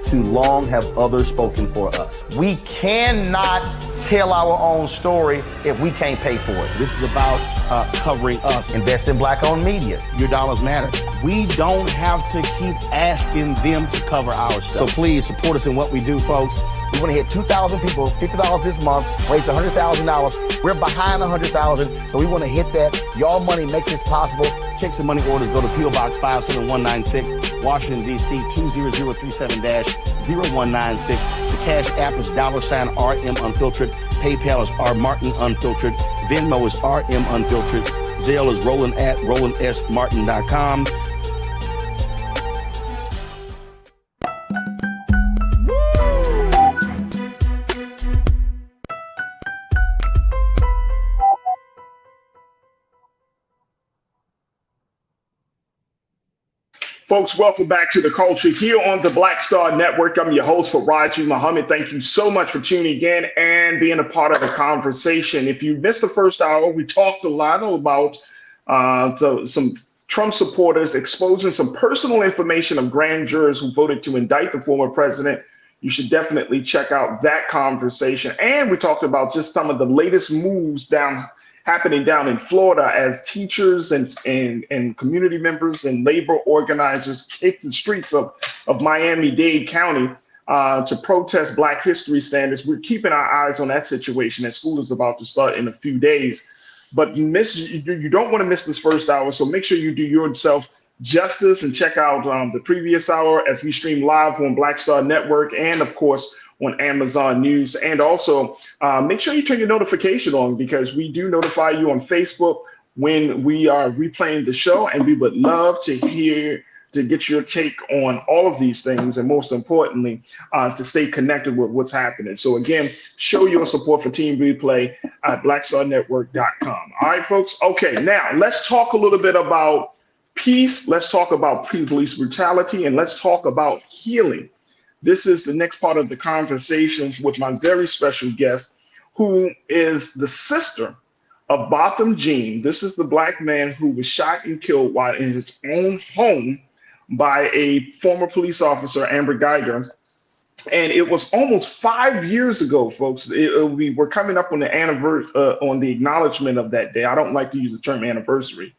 too long have others spoken for us. We cannot tell our own story if we can't pay for it. This is about covering us. Invest in black-owned media. Your dollars matter. We don't have to keep asking them to cover our stuff. So please support us in what we do, folks. We want to hit 2,000 people, $50 this month, raise $100,000. We're behind 100,000, so we want to hit that. Y'all money makes this possible. Check some money orders. Go to P.O. Box 57196, Washington, D.C. 20037-0196. The Cash App is $RM Unfiltered. PayPal is R Martin Unfiltered. Venmo is RM Unfiltered. Zelle is Roland@RolandSMartin.com. Folks, welcome back to The Culture here on the Black Star Network. I'm your host, Farajii Muhammad. Thank you so much for tuning in and being a part of the conversation. If you missed the first hour, we talked a lot about some Trump supporters exposing some personal information of grand jurors who voted to indict the former president. You should definitely check out that conversation. And we talked about just some of the latest moves happening down in Florida as teachers and community members and labor organizers take the streets of Miami-Dade County to protest Black History standards. We're keeping our eyes on that situation as school is about to start in a few days. But you don't want to miss this first hour, so make sure you do yourself justice and check out the previous hour as we stream live on Black Star Network and, of course, on Amazon News. And also make sure you turn your notification on, because we do notify you on Facebook when we are replaying the show, and we would love to get your take on all of these things, and most importantly, to stay connected with what's happening. So again, show your support for Team Replay at blackstarnetwork.com. All right, folks. Okay, now let's talk a little bit about peace. Let's talk about police brutality, and let's talk about healing. This is the next part of the conversation with my very special guest, who is the sister of Botham Jean. This is the Black man who was shot and killed while in his own home by a former police officer, Amber Geiger. And it was almost 5 years ago, folks. We were coming up on the anniversary, on the acknowledgement of that day. I don't like to use the term anniversary,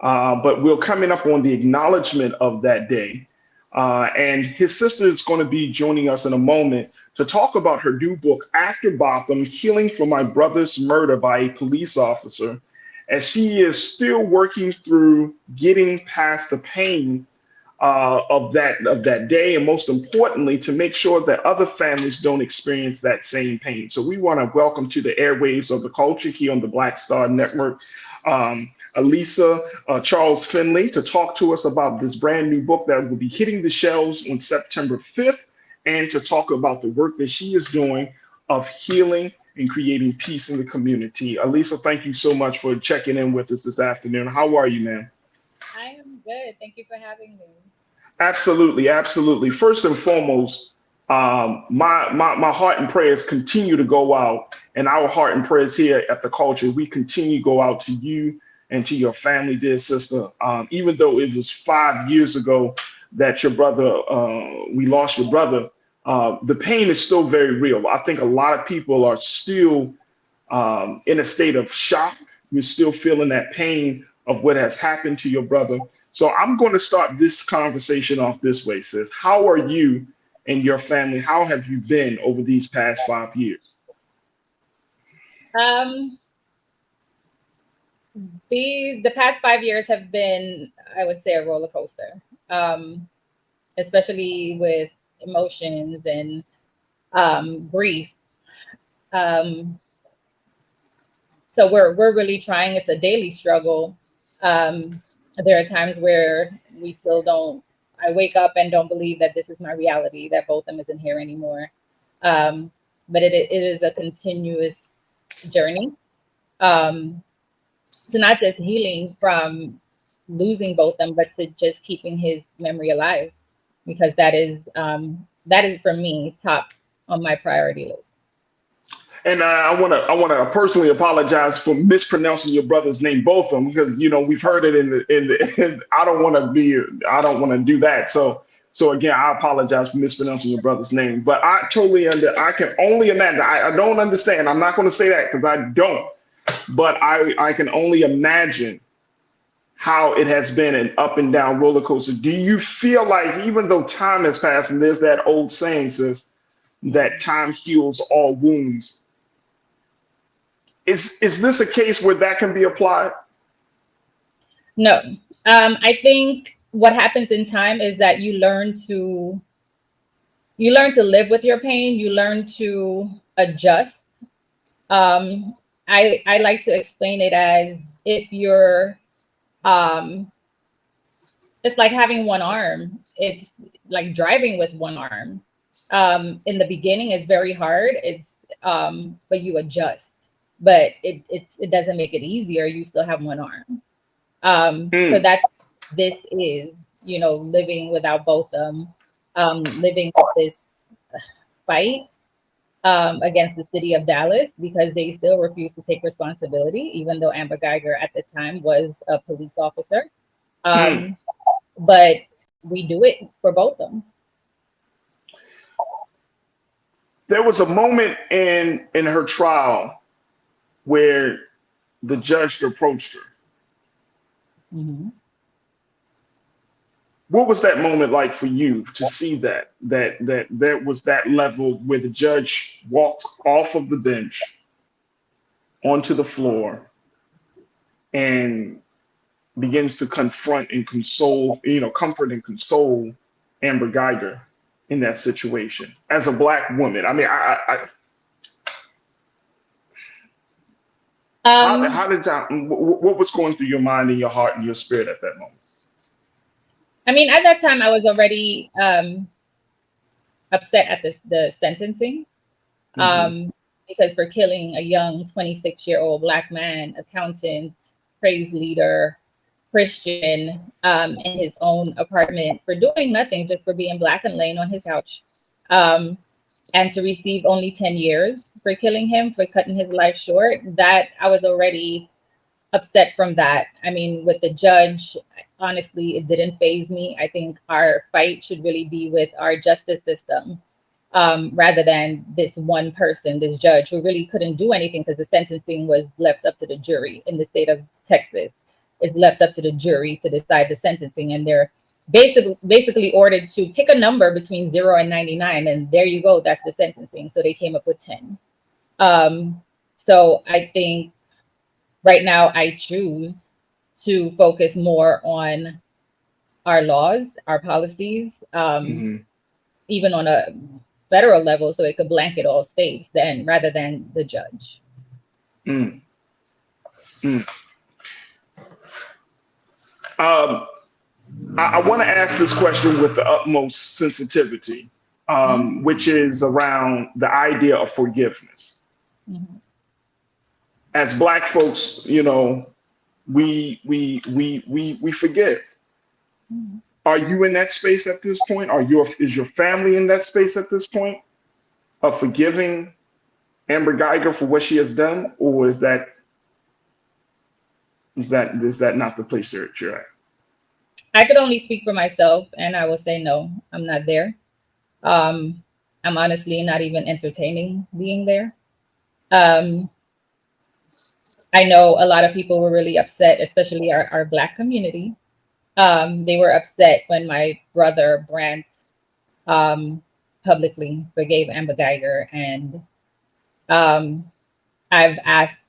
but we're coming up on the acknowledgement of that day. And his sister is going to be joining us in a moment to talk about her new book, After Botham: Healing from My Brother's Murder by a Police Officer, as she is still working through getting past the pain of that day, and most importantly, to make sure that other families don't experience that same pain. So we want to welcome to the airwaves of The Culture here on the Black Star Network, Elisa Charles Finley, to talk to us about this brand new book that will be hitting the shelves on September 5th, and to talk about the work that she is doing of healing and creating peace in the community. Elisa, thank you so much for checking in with us this afternoon. How are you, ma'am? I am good. Thank you for having me. Absolutely, absolutely. First and foremost, my heart and prayers continue to go out, and our heart and prayers here at The Culture, we continue to go out to you and to your family, dear sister. Even though it was 5 years ago that your brother, we lost your brother, the pain is still very real. I think a lot of people are still in a state of shock. We're still feeling that pain of what has happened to your brother. So I'm going to start this conversation off this way, sis. How are you and your family? How have you been over these past 5 years? The past 5 years have been, I would say, a roller coaster, especially with emotions and grief. So we're really trying. It's a daily struggle. There are times where we still don't. I wake up and don't believe that this is my reality, that Botham isn't here anymore. But it is a continuous journey. To not just healing from losing Botham, but to just keeping his memory alive, because that is for me top on my priority list. And I want to personally apologize for mispronouncing your brother's name, Botham, because we've heard it in I don't want to do that. So So again, I apologize for mispronouncing your brother's name, but I can only imagine. I don't understand. I'm not going to say that because I don't, but I can only imagine how it has been an up and down roller coaster. Do you feel like even though time has passed, and there's that old saying says that time heals all wounds, is this a case where that can be applied? No. I think what happens in time is that you learn to live with your pain. You learn to adjust. I like to explain it as if you're, it's like having one arm. It's like driving with one arm. In the beginning, it's very hard. But you adjust. But it doesn't make it easier. You still have one arm. So this is, living without Botham, living with this fight against the city of Dallas because they still refuse to take responsibility, even though Amber Geiger at the time was a police officer. But we do it for Botham. There was a moment in her trial where the judge approached her. Mm-hmm. What was that moment like for you to see that was that level where the judge walked off of the bench onto the floor and begins to confront and comfort and console Amber Geiger in that situation as a Black woman? I mean, how did that? What was going through your mind and your heart and your spirit at that moment? I mean, at that time, I was already upset at the sentencing because for killing a young 26-year-old Black man, accountant, praise leader, Christian, in his own apartment for doing nothing, just for being Black and laying on his couch, and to receive only 10 years for killing him, for cutting his life short, that I was already upset from that. I mean, with the judge, honestly, it didn't faze me. I think our fight should really be with our justice system, rather than this one person, this judge who really couldn't do anything because the sentencing was left up to the jury in the state of Texas. It's left up to the jury to decide the sentencing, and they're basically ordered to pick a number between 0 and 99, and there you go, that's the sentencing. So they came up with 10. So I think right now I choose to focus more on our laws, our policies, even on a federal level, so it could blanket all states then rather than the judge. I want to ask this question with the utmost sensitivity, which is around the idea of forgiveness. As Black folks, we forgive. Are you in that space at this point? Is your family in that space at this point of forgiving Amber Geiger for what she has done, or is that not the place you're at? I could only speak for myself, and I will say no, I'm not there. I'm honestly not even entertaining being there. I know a lot of people were really upset, especially our Black community. They were upset when my brother Brant publicly forgave Amber Geiger, and I've asked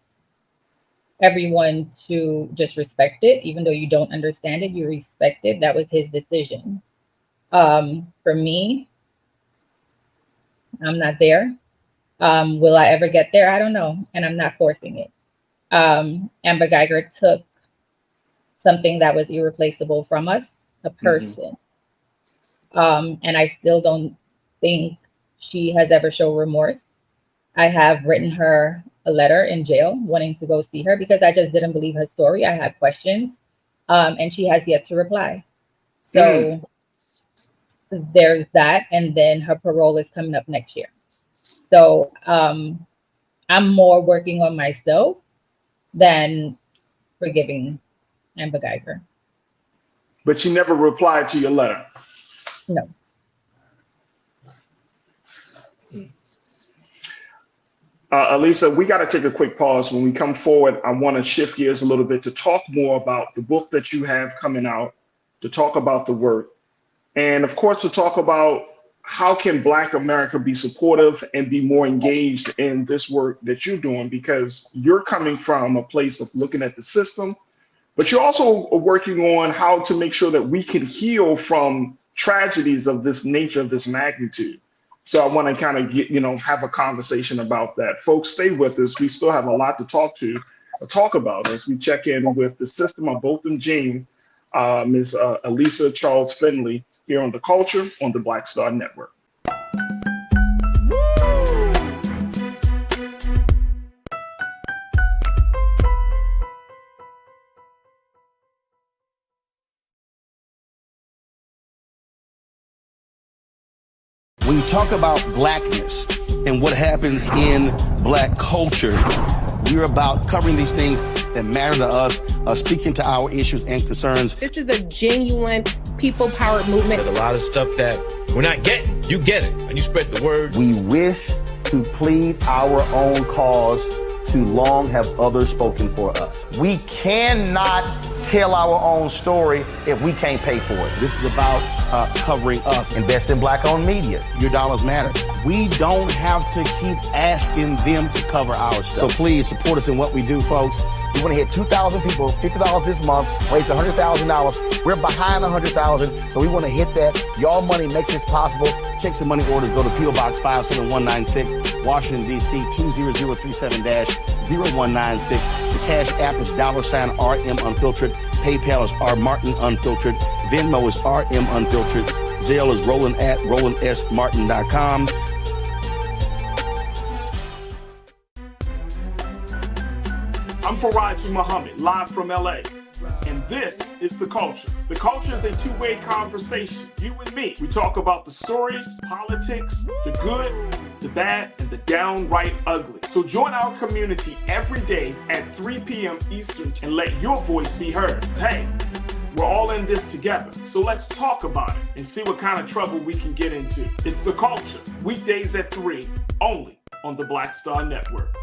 everyone to just respect it, even though you don't understand it, you respect it. That was his decision. For me, I'm not there. Will I ever get there? I don't know, and I'm not forcing it. Amber Geiger took something that was irreplaceable from us, a person. And I still don't think she has ever shown remorse. I have written her a letter in jail wanting to go see her because I just didn't believe her story. I had questions, and she has yet to reply. So there's that. And then her parole is coming up next year. So I'm more working on myself than forgiving Amber Geiger. But she never replied to your letter. No. Elisa, we got to take a quick pause. When we come forward, I want to shift gears a little bit to talk more about the book that you have coming out, to talk about the work, and of course, to talk about how can Black America be supportive and be more engaged in this work that you're doing, because you're coming from a place of looking at the system, but you're also working on how to make sure that we can heal from tragedies of this nature, of this magnitude. So I want to kind of have a conversation about that. Folks, stay with us. We still have a lot to talk about as we check in with the system of Botham Jean, Ms. Elisa Charles Finley, here on The Culture on the Black Star Network. When you talk about blackness and what happens in Black culture, we're about covering these things that matter to us, speaking to our issues and concerns. This is a genuine people-powered movement. There's a lot of stuff that we're not getting. You get it, and you spread the word. We wish to plead our own cause. Too long have others spoken for us. We cannot tell our own story if we can't pay for it. This is about covering us. Invest in Black-owned media. Your dollars matter. We don't have to keep asking them to cover our stuff. So please support us in what we do, folks. We want to hit 2,000 people, $50 this month, raise $100,000. We're behind 100,000, so we want to hit that. Your money makes this possible. Check some money orders. Go to P.O. Box 57196, Washington, D.C. 20037-0196. The Cash App is $RM Unfiltered. PayPal is R Martin Unfiltered. Venmo is RM Unfiltered. Zelle is Roland at RolandSMartin.com. I'm Farajii Muhammad, live from LA. And this is The Culture. The Culture is a two-way conversation. You and me. We talk about the stories, politics, the good, the bad, and the downright ugly. So join our community every day at 3 p.m. Eastern and let your voice be heard. Hey, we're all in this together. So let's talk about it and see what kind of trouble we can get into. It's The Culture, weekdays at 3, only on the Black Star Network.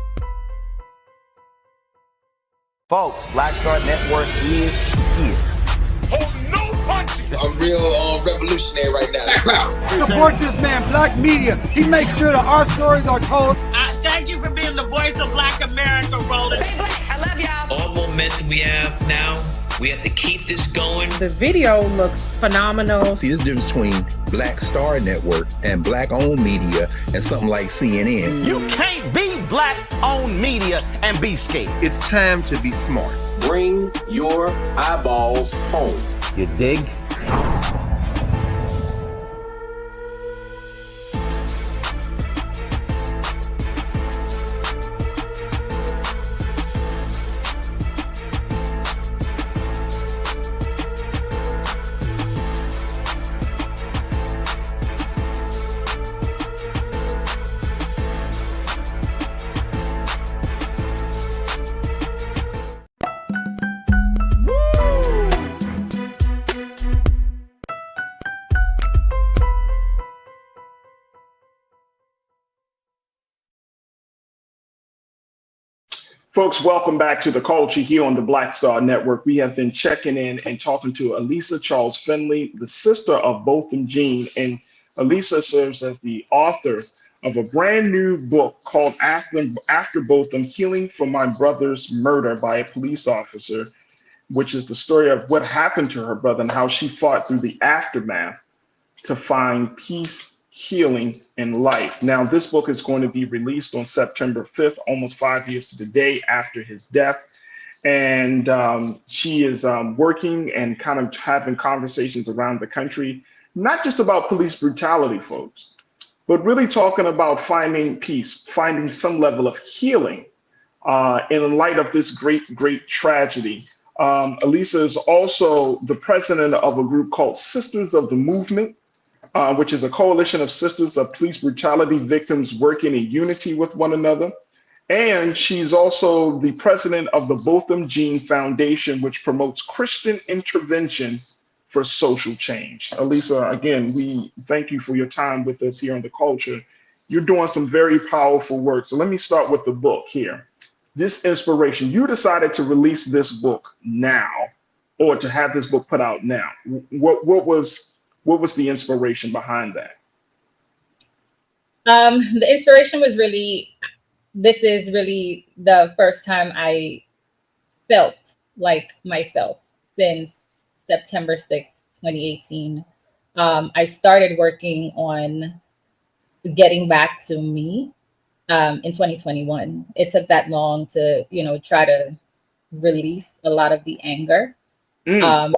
Folks, Black Star Network is here. Oh, no punches! I'm real revolutionary right now. Support this man, Black media. He makes sure that our stories are told. Thank you for being the voice of Black America, Roland. I love y'all. All momentum we have now, we have to keep this going. The video looks phenomenal. See, this difference between Black Star Network and Black-owned media and something like CNN. You can't be Black-owned media and be scared. It's time to be smart. Bring your eyeballs home. You dig? Folks, welcome back to The Culture here on the Black Star Network. We have been checking in and talking to Elisa Charles Finley, the sister of Botham Jean. And Elisa serves as the author of a brand new book called After Botham, Healing from My Brother's Murder by a Police Officer, which is the story of what happened to her brother and how she fought through the aftermath to find peace, healing, and life. Now, this book is going to be released on September 5th, almost 5 years to the day after his death. And she is working and kind of having conversations around the country, not just about police brutality, folks, but really talking about finding peace, finding some level of healing in light of this great tragedy. Elisa is also the president of a group called Sisters of the Movement, which is a coalition of sisters of police brutality victims working in unity with one another. And she's also the president of the Botham Jean Foundation, which promotes Christian intervention for social change. Elisa, again, we thank you for your time with us here on The Culture. You're doing some very powerful work. So let me start with the book here. This inspiration, you decided to release this book now, or to have this book put out now. What was the inspiration behind that? The inspiration was really, this is really the first time I felt like myself since September 6th, 2018. I started working on getting back to me in 2021. It took that long to, try to release a lot of the anger. And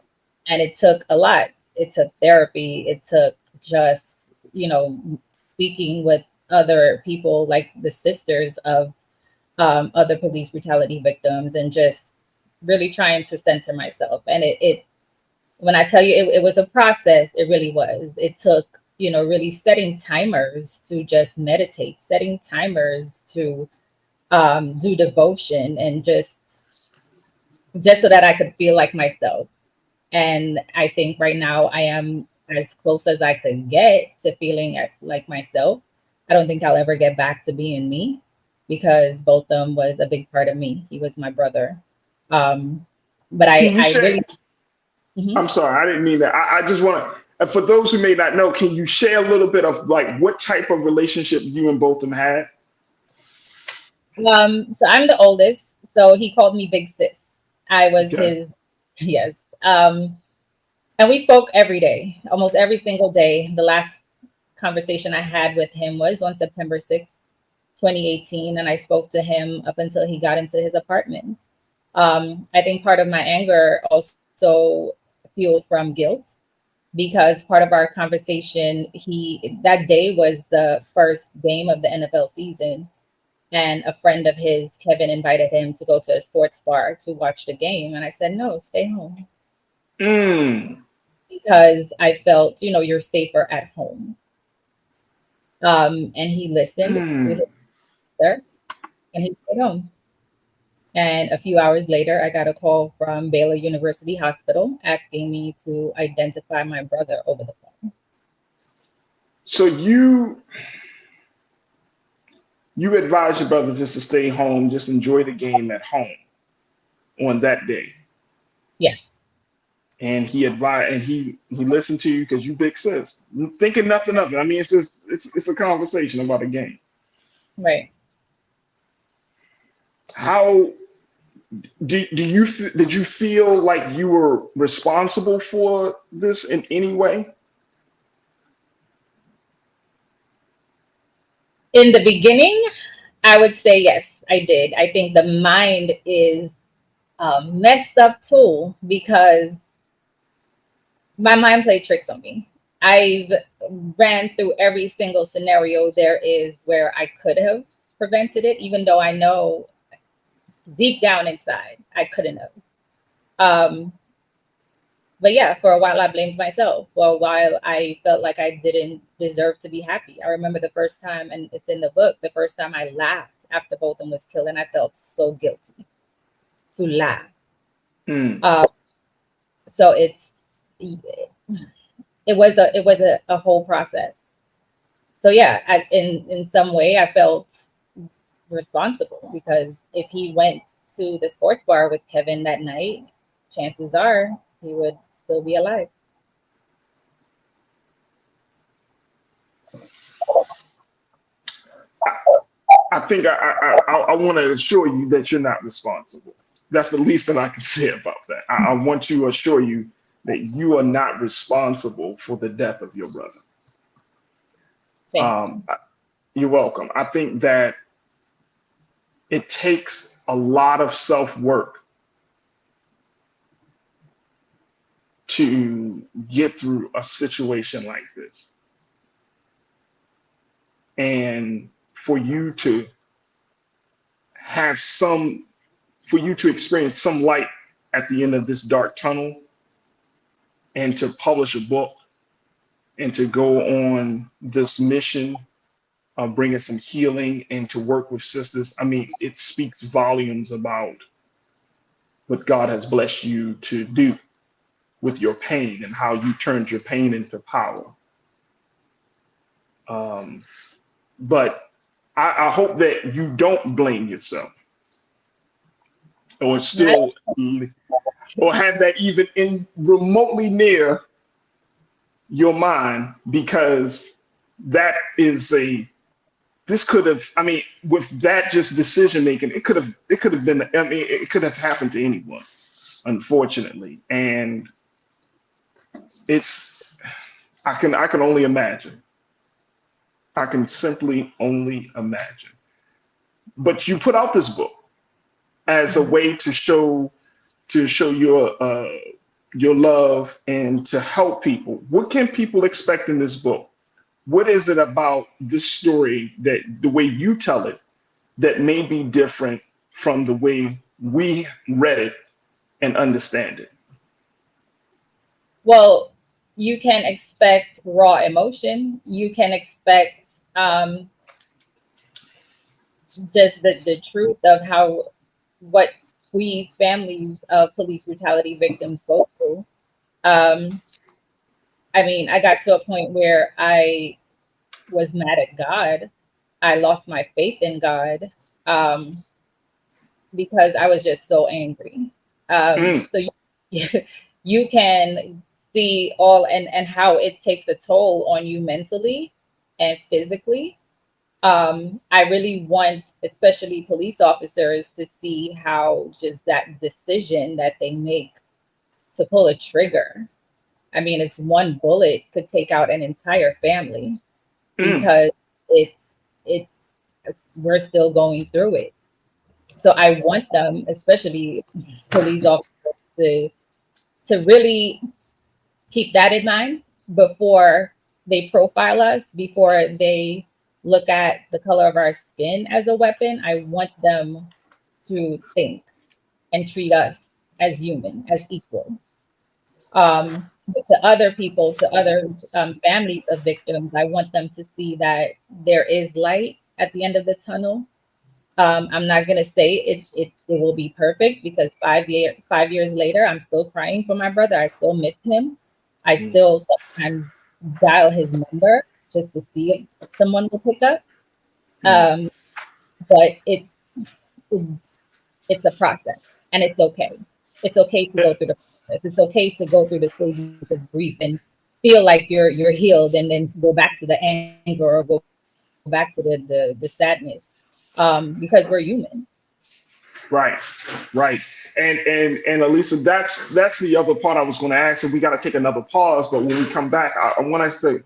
it took a lot. It took therapy. It took just, speaking with other people, like the sisters of other police brutality victims, and just really trying to center myself. And it when I tell you it was a process, it really was. It took, really setting timers to just meditate, setting timers to do devotion, and just so that I could feel like myself. And I think right now I am as close as I could get to feeling like myself. I don't think I'll ever get back to being me, because Botham was a big part of me. He was my brother. But I really. Mm-hmm. I'm sorry, I didn't mean that. I just want to, for those who may not know, can you share a little bit of like what type of relationship you and Botham had? So I'm the oldest, so he called me Big Sis. I was his, yes. And we spoke every day, almost every single day. The last conversation I had with him was on September 6th, 2018, and I spoke to him up until he got into his apartment. I think part of my anger also fueled from guilt, because part of our conversation, that day was the first game of the NFL season, and a friend of his, Kevin, invited him to go to a sports bar to watch the game, and I said, no, stay home. Because I felt, you're safer at home. And he listened to his sister, and he stayed home. And a few hours later, I got a call from Baylor University Hospital asking me to identify my brother over the phone. So you advised your brother just to stay home, just enjoy the game at home on that day. Yes. And he advised, and he listened to you because you Big Sis, thinking nothing of it. I mean, it's just it's a conversation about a game. Right. How did you feel like you were responsible for this in any way? In the beginning, I would say yes, I did. I think the mind is a messed up tool, because my mind played tricks on me. I've ran through every single scenario there is where I could have prevented it, even though I know deep down inside I couldn't have. But yeah, for a while I blamed myself. For a while I felt like I didn't deserve to be happy. I remember the first time, and it's in the book, the first time I laughed after Botham was killed, and I felt so guilty to laugh. So it was a whole process. So yeah, in some way I felt responsible, because if he went to the sports bar with Kevin that night, chances are he would still be alive. I think I want to assure you that you're not responsible. That's the least that I can say about that. I want to assure you that you are not responsible for the death of your brother. You're welcome. I think that it takes a lot of self-work to get through a situation like this. And for you to experience some light at the end of this dark tunnel, and to publish a book, and to go on this mission of bringing some healing, and to work with sisters. I mean, it speaks volumes about what God has blessed you to do. with your pain and how you turned your pain into power. But I hope that you don't blame yourself or still, or have that even in remotely near your mind, because that is this could have, I mean, with that just decision making, it could have been, I mean, it could have happened to anyone, unfortunately. And I can only imagine. I can simply only imagine. But you put out this book as a way to show your love and to help people. What can people expect in this book? What is it about this story, that the way you tell it, that may be different from the way we read it and understand it? Well, you can expect raw emotion. You can expect just the truth of what we families of police brutality victims go through. I mean, I got to a point where I was mad at God. I lost my faith in God because I was just so angry. So you can see all and how it takes a toll on you mentally and physically. I really want, especially police officers, to see how just that decision that they make to pull a trigger. I mean, it's one bullet could take out an entire family because we're still going through it. So I want them, especially police officers, to really keep that in mind before they profile us, before they look at the color of our skin as a weapon. I want them to think and treat us as human, as equal. To other people, to other families of victims, I want them to see that there is light at the end of the tunnel. I'm not going to say it will be perfect, because 5 years later, I'm still crying for my brother. I still miss him. I still sometimes dial his number just to see if someone will pick up. But it's a process, and it's okay. It's okay to go through the process. It's okay to go through the stages of grief and feel like you're healed, and then go back to the anger or go back to the sadness, because we're human. Right. And Elisa, that's the other part I was going to ask, and we got to take another pause. But when we come back, I want us to,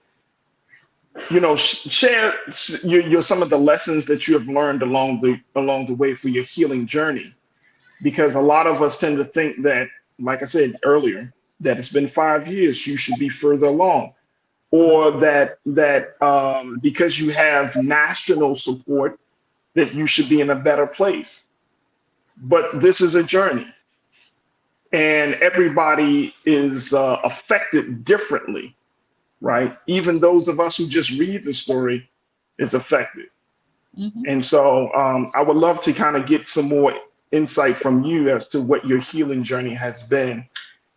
share your some of the lessons that you have learned along the way for your healing journey, because a lot of us tend to think that, like I said earlier, that it's been 5 years, you should be further along, or that because you have national support, that you should be in a better place. But this is a journey, and everybody is affected differently, right? Even those of us who just read the story is affected. And so I would love to kind of get some more insight from you as to what your healing journey has been,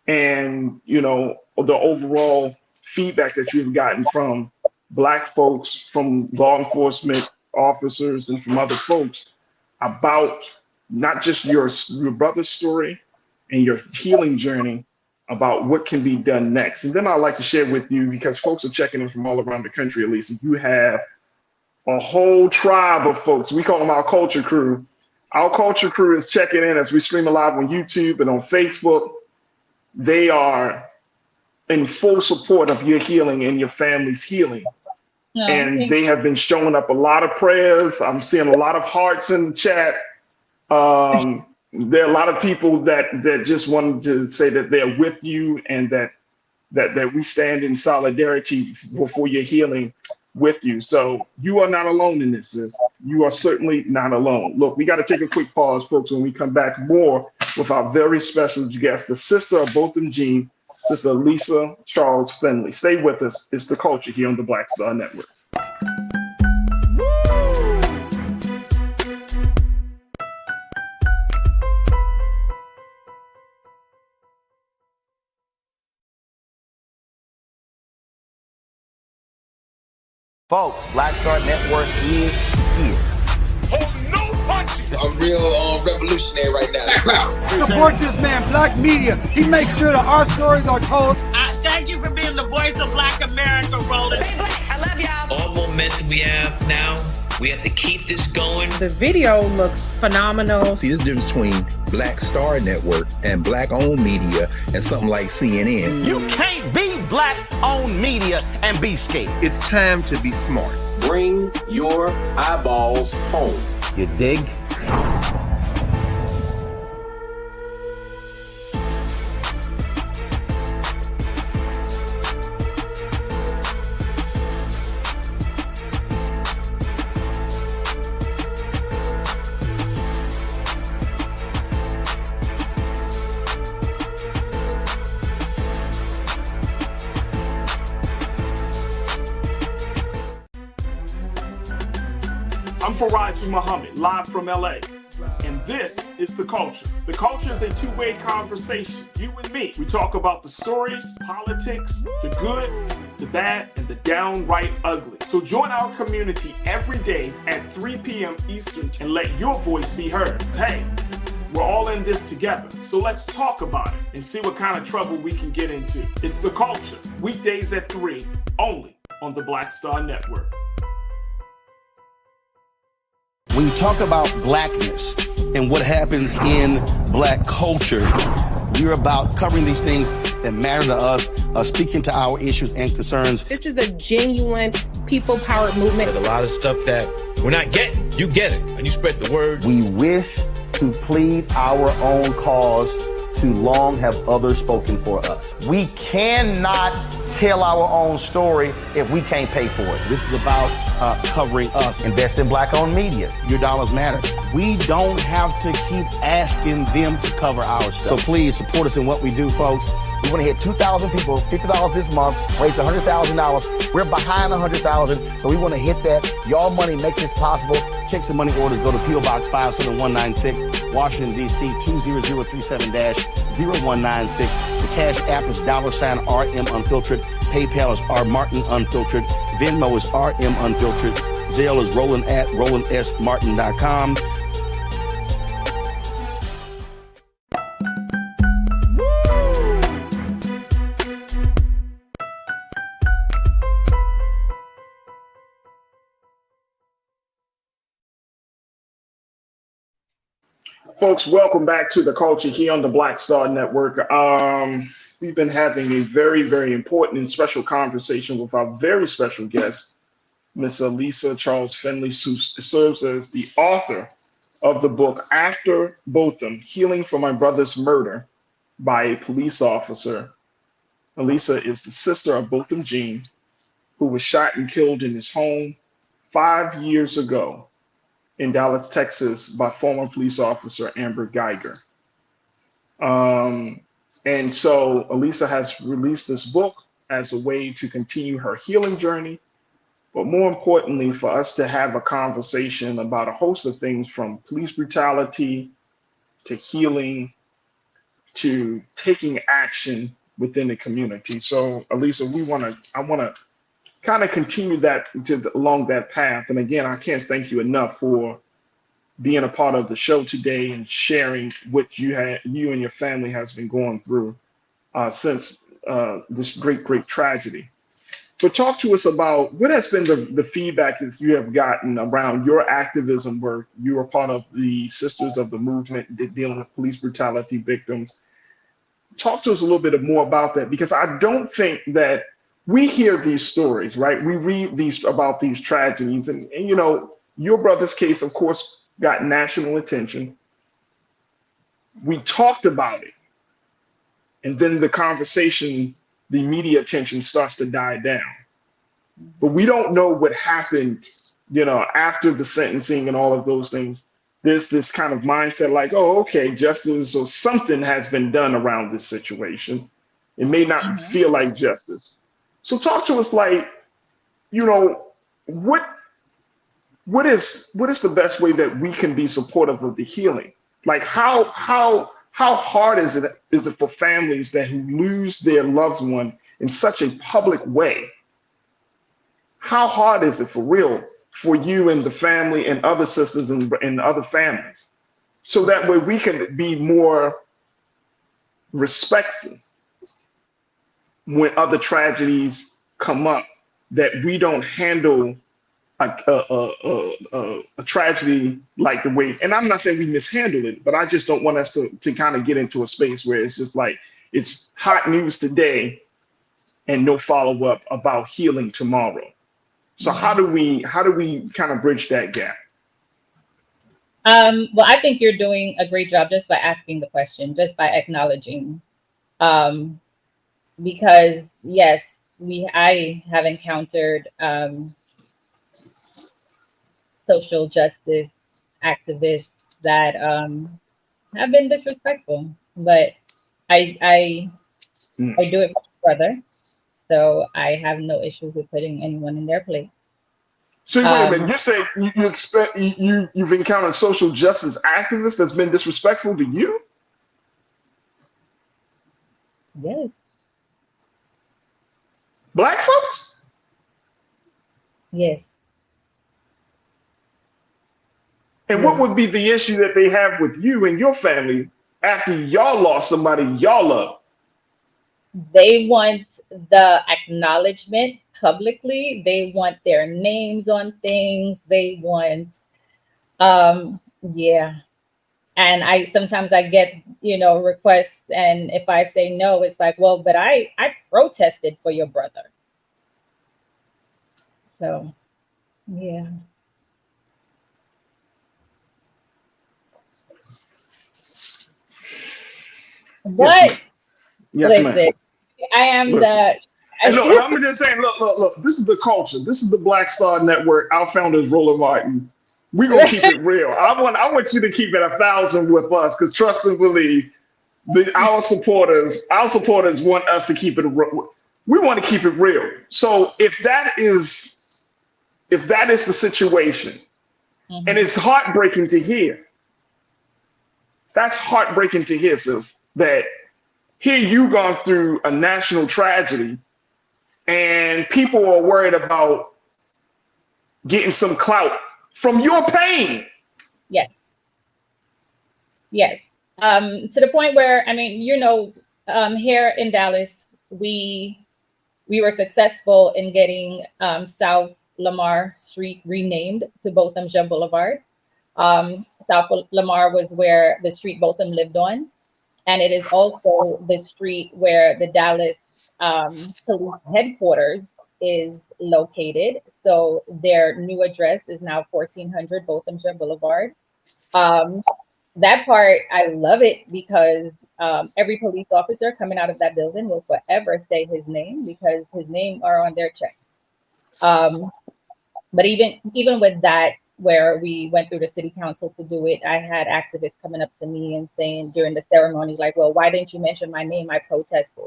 and the overall feedback that you've gotten from Black folks, from law enforcement officers, and from other folks about not just your brother's story and your healing journey, about what can be done next. And then I'd like to share with you, because folks are checking in from all around the country, at least, you have a whole tribe of folks. We call them our culture crew. Our culture crew is checking in as we stream live on YouTube and on Facebook. They are in full support of your healing and your family's healing. And they have been showing up a lot of prayers. I'm seeing a lot of hearts in the chat. There are a lot of people that just wanted to say that they're with you, and that we stand in solidarity for your healing with you. So you are not alone in this, sis. You are certainly not alone. Look, we got to take a quick pause, folks. When we come back, more with our very special guest, the sister of Botham Jean, Sister Lisa Charles Finley. Stay with us. It's The Culture here on the Black Star Network. Folks, Black Star Network is here. I'm real revolutionary right now. Support this man, Black Media. He makes sure that our stories are told. Thank you for being the voice of Black America, Roland. I love y'all. All momentum we have now, we have to keep this going. The video looks phenomenal. See, this difference between Black Star Network and Black-owned media and something like CNN. You can't be Black-owned media and be scared. It's time to be smart. Bring your eyeballs home. You dig? I'm Farajii Muhammad, live from LA. And this is The Culture. The Culture is a two-way conversation. You and me. We talk about the stories, politics, the good, the bad, and the downright ugly. So join our community every day at 3 p.m. Eastern and let your voice be heard. Hey, we're all in this together. So let's talk about it and see what kind of trouble we can get into. It's The Culture, weekdays at 3, only on the Black Star Network. When you talk about blackness and what happens in Black culture, we're about covering these things that matter to us, speaking to our issues and concerns. This is a genuine people-powered movement. There's a lot of stuff that we're not getting. You get it, and you spread the word. We wish to plead our own cause. Too long have others spoken for us. We cannot tell our own story if we can't pay for it. This is about covering us. Invest in Black-owned media. Your dollars matter. We don't have to keep asking them to cover our stuff. So please support us in what we do, folks. We want to hit 2,000 people, $50 this month, raise $100,000. We're behind 100,000, so we want to hit that. Y'all money makes this possible. Checks and money orders go to P.O. Box 57196, Washington, D.C. 20037-0196. The Cash App is $RM Unfiltered. PayPal is R Martin Unfiltered. Venmo is RM Unfiltered. Zelle is Roland at RolandSMartin.com. Folks, welcome back to The Culture here on the Black Star Network. We've been having a very, very important and special conversation with our very special guest, Miss Elisa Charles Finley, who serves as the author of the book After Botham, Healing from My Brother's Murder by a Police Officer. Elisa is the sister of Botham Jean, who was shot and killed in his home 5 years ago in Dallas, Texas, by former police officer Amber Geiger. And so Elisa has released this book as a way to continue her healing journey, but more importantly, for us to have a conversation about a host of things, from police brutality to healing to taking action within the community. So Elisa, I want to kind of continue that along that path. And again, I can't thank you enough for being a part of the show today and sharing what you and your family has been going through since this great tragedy. But talk to us about what has been the feedback that you have gotten around your activism work. You are part of the Sisters of the Movement dealing with police brutality victims. Talk to us a little bit more about that, because I don't think that we hear these stories, right? We read about these tragedies, and you know, your brother's case, of course, got national attention. We talked about it, and then the conversation, the media attention starts to die down. But we don't know what happened, you know, after the sentencing and all of those things. There's this kind of mindset like, oh, okay, justice or something has been done around this situation. It may not feel like justice. So talk to us, like, you know, what is the best way that we can be supportive of the healing? Like how hard is it for families that who lose their loved one in such a public way? how hard is it for real for you and the family and other sisters and other families? So that way we can be more respectful when other tragedies come up, that we don't handle a tragedy like the way, and I'm not saying we mishandle it, but I just don't want us to kind of get into a space where it's just like it's hot news today and no follow-up about healing tomorrow. So how do we kind of bridge that gap? Well, I think you're doing a great job just by asking the question, just by acknowledging, because yes, I have encountered social justice activists that have been disrespectful, but I do it for my brother, so I have no issues with putting anyone in their place. So wait a minute, you say you expect you've encountered social justice activists that's been disrespectful to you? Yes. Black folks? Yes. And what would be the issue that they have with you and your family after y'all lost somebody y'all love? They want the acknowledgement publicly. They want their names on things. They want, yeah. And I sometimes I get, requests, and if I say no, it's like, well, but I protested for your brother. So, yeah. But yes, listen, ma'am. I am Listen. And look, I'm just saying, look, this is the culture. This is the Black Star Network. Our founder is Roland Martin. We're gonna keep it real. I want you to keep it 1,000 with us, because trust and believe, our supporters want us to keep it real. We want to keep it real. So if that is the situation, and it's heartbreaking to hear. That's heartbreaking to hear, sis, that here you gone through a national tragedy and people are worried about getting some clout from your pain. Yes. Yes. To the point where, here in Dallas, we were successful in getting South Lamar Street renamed to Botham Jean Boulevard. South Lamar was where the street Botham lived on. And it is also the street where the Dallas police headquarters is located. So their new address is now 1400 Botham Jean Boulevard. That part, I love it, because every police officer coming out of that building will forever say his name, because his name are on their checks. But even with that, where we went through the city council to do it, I had activists coming up to me and saying during the ceremony, like, well, why didn't you mention my name? I protested.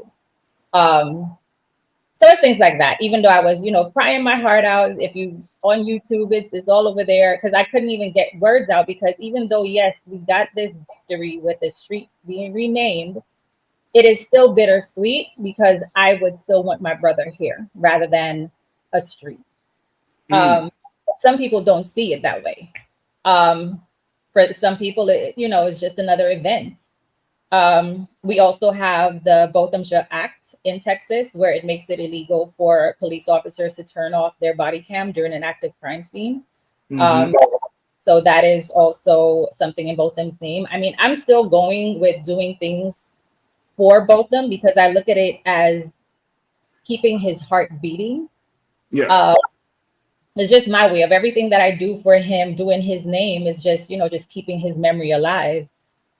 So it's things like that. Even though I was, crying my heart out. If you on YouTube, it's all over there, because I couldn't even get words out, because even though, yes, we got this victory with the street being renamed, it is still bittersweet, because I would still want my brother here rather than a street. Some people don't see it that way. For some people, it's just another event. We also have the Botham Jean Act in Texas, where it makes it illegal for police officers to turn off their body cam during an active crime scene. So that is also something in Botham's name. I'm still going with doing things for Botham, because I look at it as keeping his heart beating. Yeah. It's just my way of everything that I do for him, doing his name is just, just keeping his memory alive.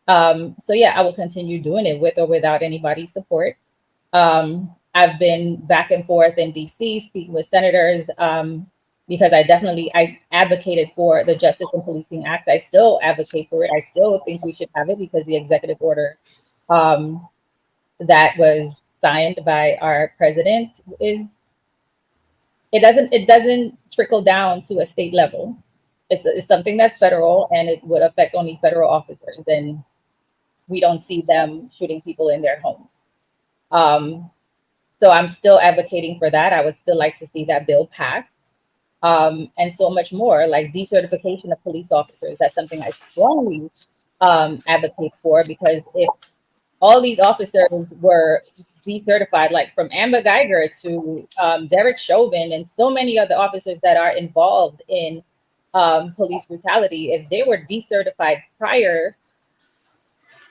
So yeah, I will continue doing it with or without anybody's support. I've been back and forth in DC speaking with senators, because I advocated for the Justice and Policing Act. I still advocate for it. I still think we should have it, because the executive order that was signed by our president it doesn't trickle down to a state level. It's something that's federal, and it would affect only federal officers, and we don't see them shooting people in their homes. So I'm still advocating for that. I would still like to see that bill passed. and so much more, like decertification of police officers. That's something I strongly advocate for, because if all these officers were decertified, like from Amber Geiger to Derek Chauvin and so many other officers that are involved in police brutality, if they were decertified prior,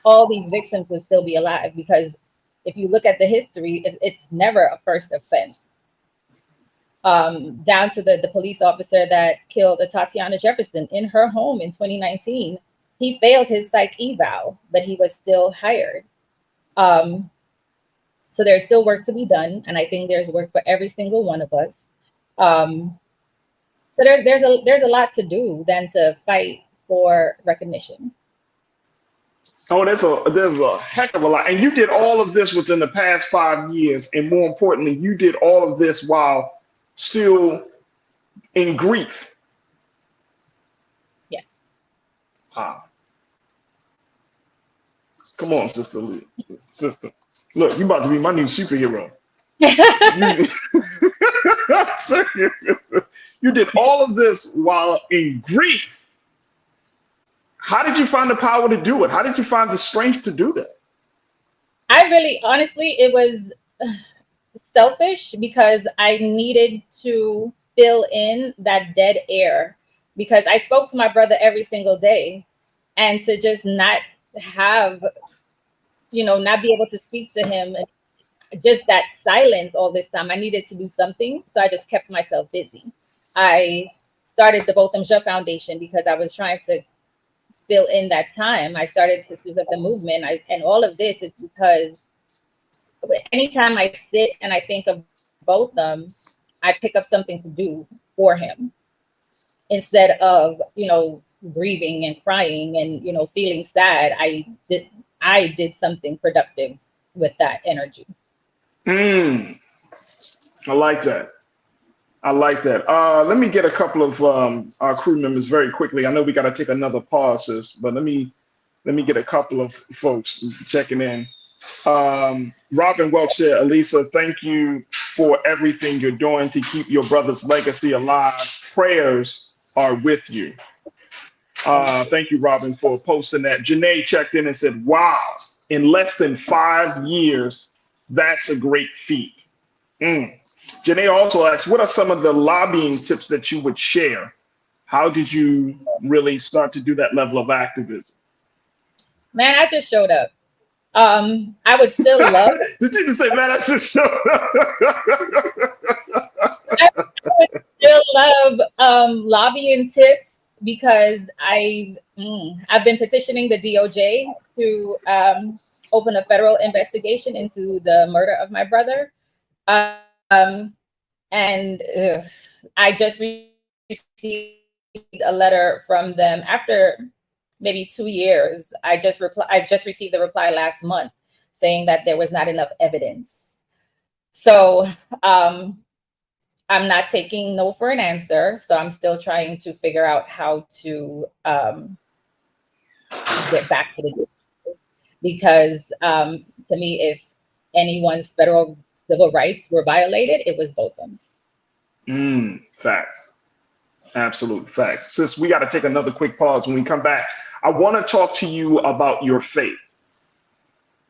all these victims would still be alive. Because if you look at the history, it's never a first offense. Down to the police officer that killed Tatiana Jefferson in her home in 2019. He failed his psych eval, but he was still hired. So there's still work to be done, and I think there's work for every single one of us. So there's a lot to do than to fight for recognition. Oh, there's a heck of a lot, and you did all of this within the past 5 years, and more importantly, you did all of this while still in grief. Yes. Come on, sister. Look, you about to be my new superhero. I'm serious. You did all of this while in grief. How did you find the power to do it? How did you find the strength to do that? I really, honestly, it was selfish, because I needed to fill in that dead air, because I spoke to my brother every single day, and to just not have, not be able to speak to him, and just that silence all this time, I needed to do something. So I just kept myself busy. I started the Botham Jean Foundation because I was trying to fill in that time. I started Sisters of the Movement. And all of this is because anytime I sit and I think of Botham, I pick up something to do for him, instead of, grieving and crying and, feeling sad. I did something productive with that energy. I like that. Let me get a couple of our crew members very quickly. I know we got to take another pause, sis, but let me get a couple of folks checking in. Robin Welch said, Elisa, thank you for everything you're doing to keep your brother's legacy alive. Prayers are with you. Thank you, Robin, for posting that. Janae checked in and said, wow, in less than 5 years, that's a great feat. Janae also asked, what are some of the lobbying tips that you would share? How did you really start to do that level of activism? Man, I just showed up. I would still love. Did you just say, man, I just showed up? I would still love lobbying tips, because I've been petitioning the DOJ to open a federal investigation into the murder of my brother. And I just received a letter from them after maybe 2 years. I just received the reply last month saying that there was not enough evidence. So I'm not taking no for an answer. So I'm still trying to figure out how to get back to the DOJ. Because to me, if anyone's federal civil rights were violated, it was Botham's. Facts. Absolute facts. Sis, we got to take another quick pause. When we come back, I want to talk to you about your faith,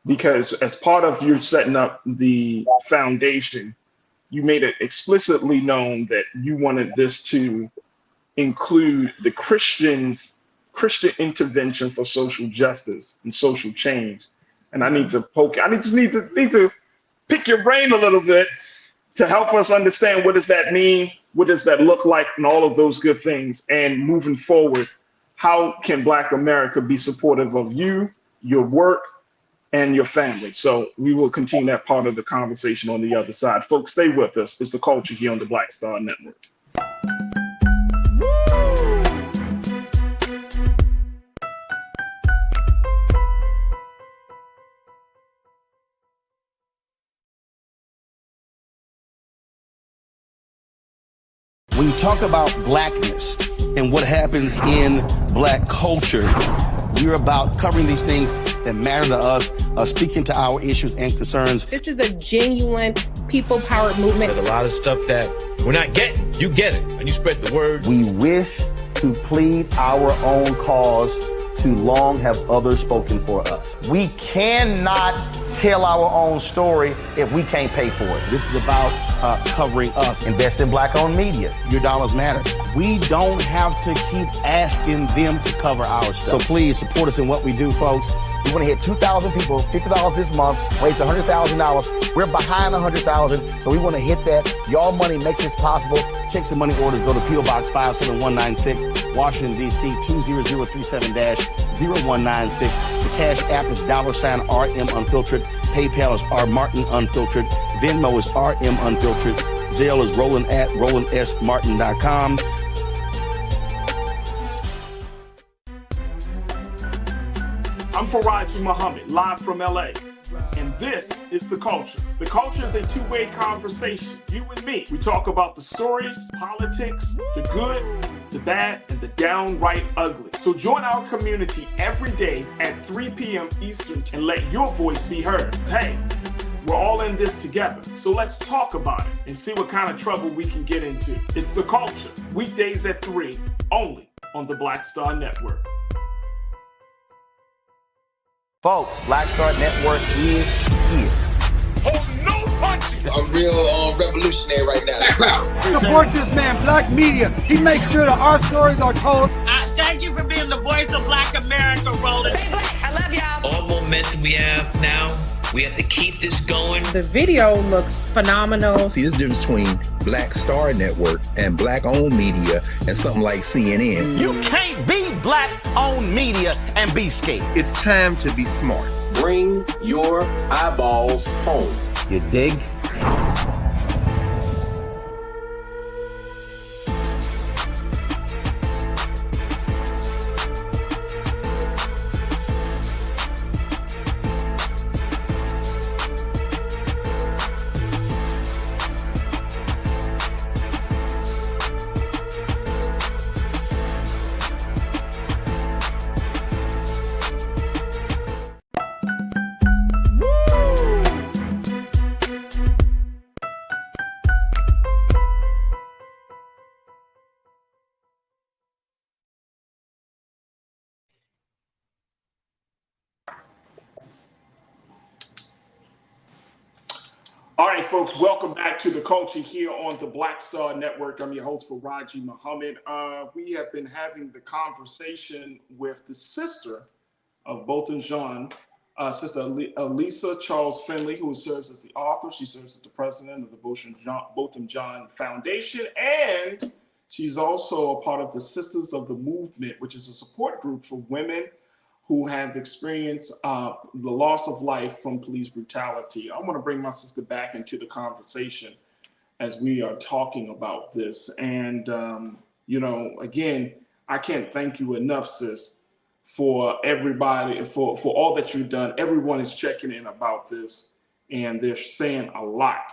because as part of you setting up the foundation, you made it explicitly known that you wanted this to include the Christian intervention for social justice and social change. And I need to need to pick your brain a little bit to help us understand, what does that mean? What does that look like? And all of those good things. And moving forward, how can Black America be supportive of you, your work, and your family? So we will continue that part of the conversation on the other side. Folks, stay with us. It's The Culture here on the Black Star Network. When you talk about blackness and what happens in Black culture, we're about covering these things that matter to us, speaking to our issues and concerns. This is a genuine people powered movement. There's a lot of stuff that we're not getting. You get it, and you spread the word. We wish to plead our own cause. Too long have others spoken for us. We cannot tell our own story if we can't pay for it. This is about covering us. Invest in black-owned media. Your dollars matter. We don't have to keep asking them to cover our stuff. So please support us in what we do, folks. We want to hit 2,000 people, $50 this month, raise $100,000. We're behind 100,000, so we want to hit that. Y'all money makes this possible. Check some money orders. Go to P.O. Box 57196, Washington, D.C. 20037-0196. The Cash App is $RM Unfiltered. PayPal is R Martin Unfiltered. Venmo is RM Unfiltered. Zelle is Roland at RolandSMartin.com. I'm Farajii Muhammad, live from LA. And this is The Culture. The Culture is a two-way conversation. You and me. We talk about the stories, politics, the good, the bad, and the downright ugly. So join our community every day at 3 p.m. Eastern and let your voice be heard. Hey, we're all in this together. So let's talk about it and see what kind of trouble we can get into. It's The Culture. Weekdays at 3, only on the Black Star Network. Folks, Black Star Network is here. Oh, no punches! I'm real revolutionary right now. Support this man, Black Media. He makes sure that our stories are told. Thank you for being the voice of Black America, Roland. Stay black. I love y'all. All momentum we have now, we have to keep this going. The video looks phenomenal. See, this difference between Black Star Network and black-owned media and something like CNN. You can't be black-owned media and be scared. It's time to be smart. Bring your eyeballs home. You dig? All right, folks, welcome back to The Culture here on the Black Star Network. I'm your host, Farajii Muhammad. We have been having the conversation with the sister of Botham Jean, Sister Elisa Charles Finley, who serves as the author. She serves as the president of the Botham Jean Foundation, and she's also a part of the Sisters of the Movement, which is a support group for women who have experienced the loss of life from police brutality. I want to bring my sister back into the conversation as we are talking about this. And, you know, again, I can't thank you enough, sis, for everybody, for all that you've done. Everyone is checking in about this, and they're saying a lot,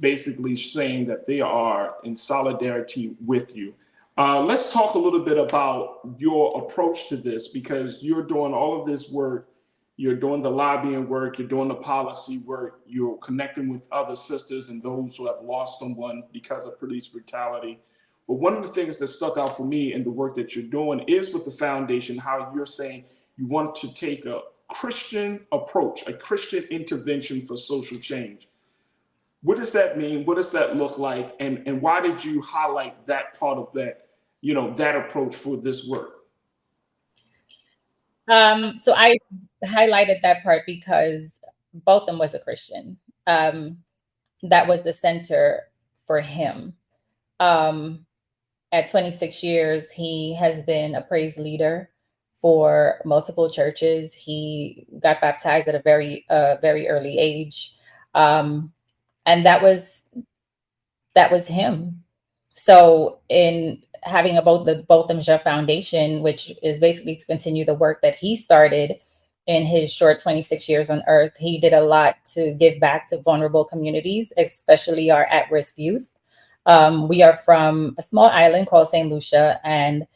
basically saying that they are in solidarity with you. Let's talk a little bit about your approach to this, because you're doing all of this work. You're doing the lobbying work. You're doing the policy work. You're connecting with other sisters and those who have lost someone because of police brutality. But one of the things that stuck out for me in the work that you're doing is with the foundation, how you're saying you want to take a Christian approach, a Christian intervention for social change. What does that mean? What does that look like? And why did you highlight that part of that, you know, that approach for this work? So I highlighted that part because Botham was a Christian. That was the center for him. At 26 years, he has been a praise leader for multiple churches. He got baptized at a very early age. And that was him. So in having the Botham Jean Foundation, which is basically to continue the work that he started in his short 26 years on earth, he did a lot to give back to vulnerable communities, especially our at-risk youth. We are from a small island called St. Lucia, and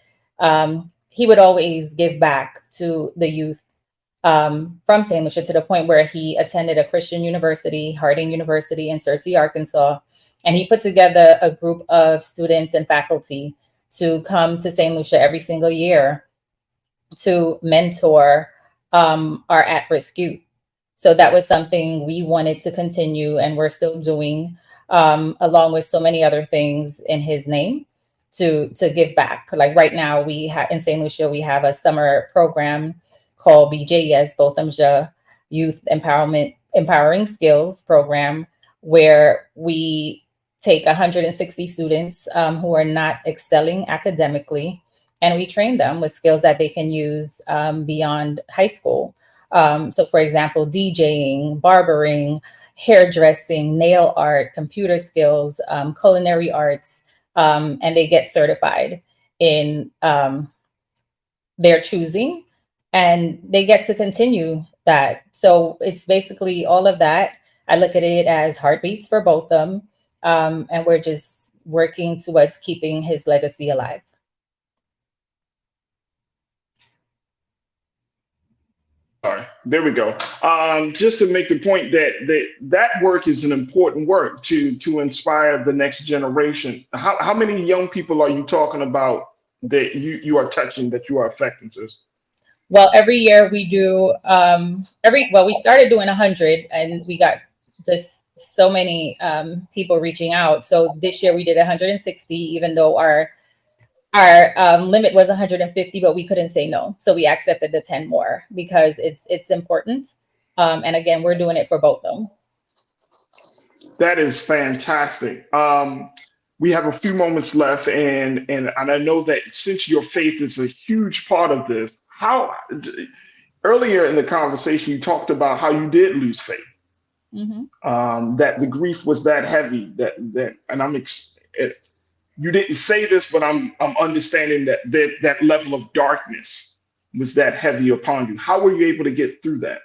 he would always give back to the youth from St. Lucia, to the point where he attended a Christian university, Harding University in Searcy, Arkansas. And he put together a group of students and faculty to come to St. Lucia every single year to mentor our at-risk youth. So that was something we wanted to continue, and we're still doing, along with so many other things in his name, to give back. Like right now, we have in St. Lucia, we have a summer program called BJS, Botham Jean Youth Empowering Skills Program, where we take 160 students who are not excelling academically, and we train them with skills that they can use beyond high school. So for example, DJing, barbering, hairdressing, nail art, computer skills, culinary arts, and they get certified in their choosing, and they get to continue that. So it's basically all of that. I look at it as heartbeats for Botham, and we're just working towards keeping his legacy alive. All right, there we go. Just to make the point that work is an important work to inspire the next generation. How many young people are you talking about that you are touching, that you are affecting, sis? Well, every year we do, we started doing 100, and we got just so many people reaching out. So this year we did 160, even though our limit was 150, but we couldn't say no. So we accepted the 10 more because it's important. And again, we're doing it for both of them. That is fantastic. We have a few moments left, and I know that since your faith is a huge part of this, earlier in the conversation you talked about how you did lose faith. Mm-hmm. That the grief was that heavy, and you didn't say this, but I'm understanding that level of darkness was that heavy upon you. How were you able to get through that?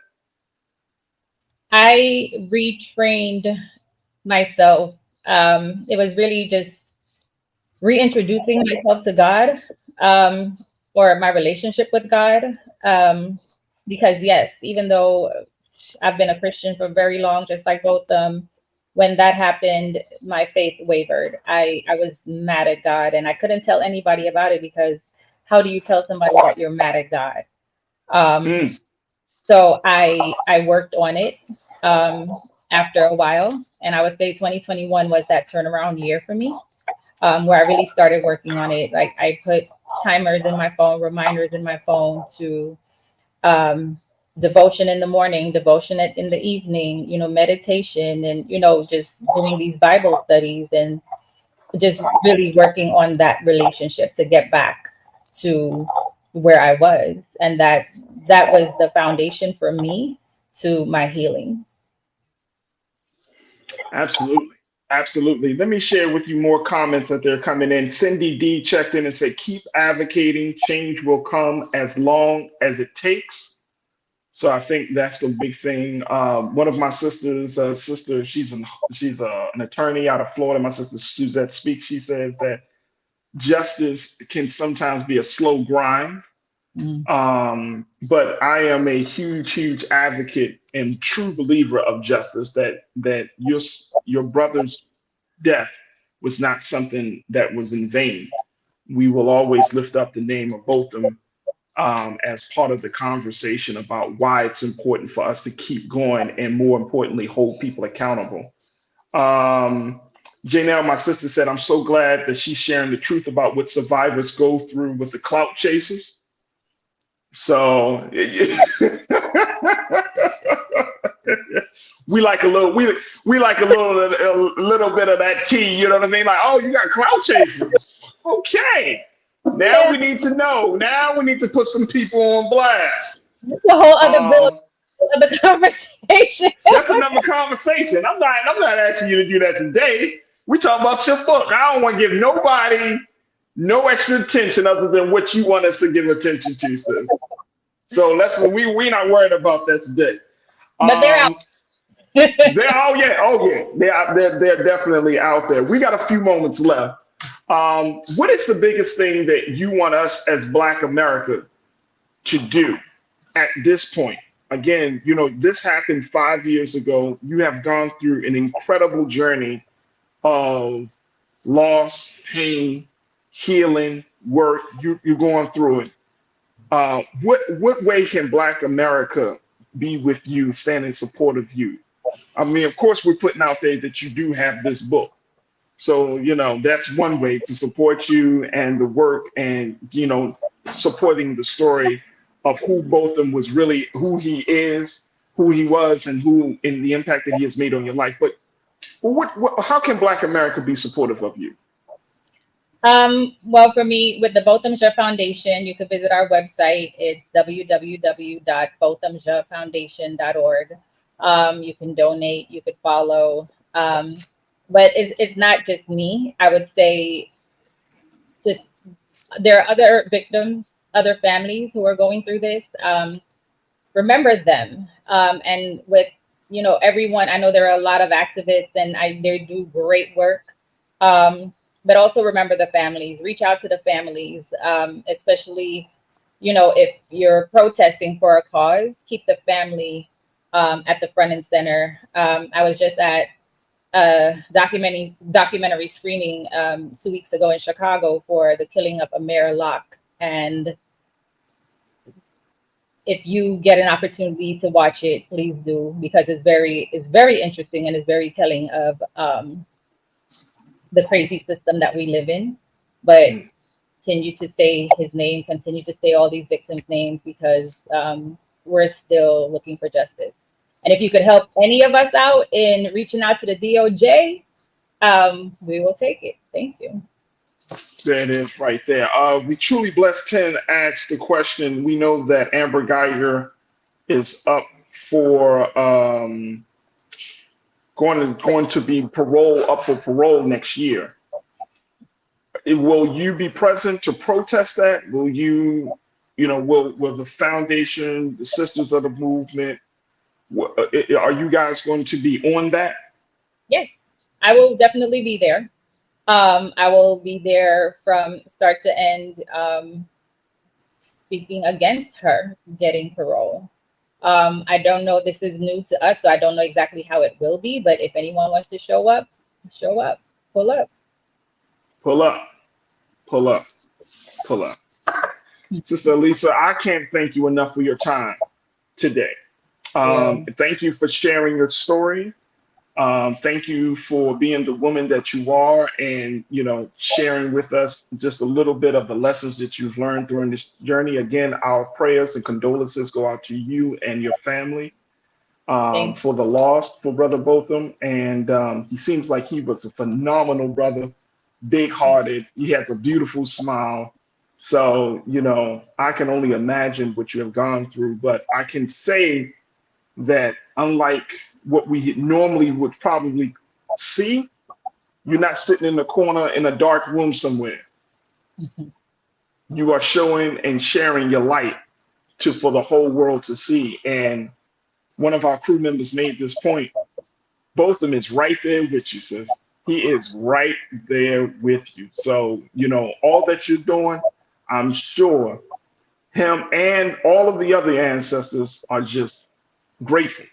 I retrained myself. It was really just reintroducing myself to God, or my relationship with God. Because yes, even though I've been a Christian for very long, just like both of them, when that happened, my faith wavered. I was mad at God, and I couldn't tell anybody about it, because how do you tell somebody that you're mad at God? So I worked on it after a while, and I would say 2021 was that turnaround year for me, where I really started working on it. Like I put timers in my phone, reminders in my phone to devotion in the morning, devotion in the evening, meditation, and, just doing these Bible studies, and just really working on that relationship to get back to where I was. And that was the foundation for me to my healing. Absolutely. Absolutely. Let me share with you more comments that they're coming in. Cindy D checked in and said, keep advocating. Change will come as long as it takes. So I think that's the big thing. One of my sister's sister, she's an attorney out of Florida. My sister Suzette Speaks. She says that justice can sometimes be a slow grind. But I am a huge advocate and true believer of justice, that your brother's death was not something that was in vain. We will always lift up the name of both of them as part of the conversation about why it's important for us to keep going, and more importantly, hold people accountable. Janelle, my sister, said, I'm so glad that she's sharing the truth about what survivors go through with the clout chasers. So we like a little bit of that tea, you know what I mean? Like, oh, you got clout chasers. Okay. Now we need to know. Now we need to put some people on blast. The whole other conversation. That's another conversation. I'm not asking you to do that today. We talk about your book. I don't want to give nobody no extra attention other than what you want us to give attention to, sis. So we're not worried about that today. But they're out. They're definitely out there. We got a few moments left. What is the biggest thing that you want us as Black America to do at this point, again, this happened 5 years ago. You have gone through an incredible journey of loss, pain, healing, work. You're going through it. What way can Black America be with you, stand in support of you? I mean, of course, we're putting out there that you do have this book. So, that's one way to support you and the work and, supporting the story of who Botham was really, who he is, who he was, and and the impact that he has made on your life. But how can Black America be supportive of you? Well, for me, with the Botham Jean Foundation, you could visit our website. It's www.bothamjeanfoundation.org. You can donate, you could follow. But it's not just me. I would say just there are other victims, other families who are going through this. Remember them. And with, everyone, I know there are a lot of activists and they do great work. But also remember the families, reach out to the families, especially, if you're protesting for a cause, keep the family at the front and center. I was just at a documentary screening 2 weeks ago in Chicago for the killing of Amir Locke. And if you get an opportunity to watch it, please do, because it's very interesting and it's very telling of the crazy system that we live in. But continue to say his name, continue to say all these victims' names, because we're still looking for justice. And if you could help any of us out in reaching out to the DOJ, we will take it. Thank you. There it is right there. We truly blessed 10 asked the question. We know that Amber Geiger is up for going to be up for parole next year. Will you be present to protest that? Will you, will the foundation, the Sisters of the Movement, are you guys going to be on that? Yes, I will definitely be there. I will be there from start to end, speaking against her getting parole. I don't know, this is new to us, so I don't know exactly how it will be, but if anyone wants to show up, pull up. Pull up. Sister Elisa, I can't thank you enough for your time today. Thank you for sharing your story. Thank you for being the woman that you are and, sharing with us just a little bit of the lessons that you've learned during this journey. Again, our prayers and condolences go out to you and your family for the loss for Brother Botham. And he seems like he was a phenomenal brother, big-hearted. He has a beautiful smile. So, I can only imagine what you have gone through, but I can say that unlike what we normally would probably see, you're not sitting in the corner in a dark room somewhere. You are showing and sharing your light for the whole world to see. And one of our crew members made this point. Botham is right there with you, sis. He is right there with you. So, all that you're doing, I'm sure him and all of the other ancestors are just grateful.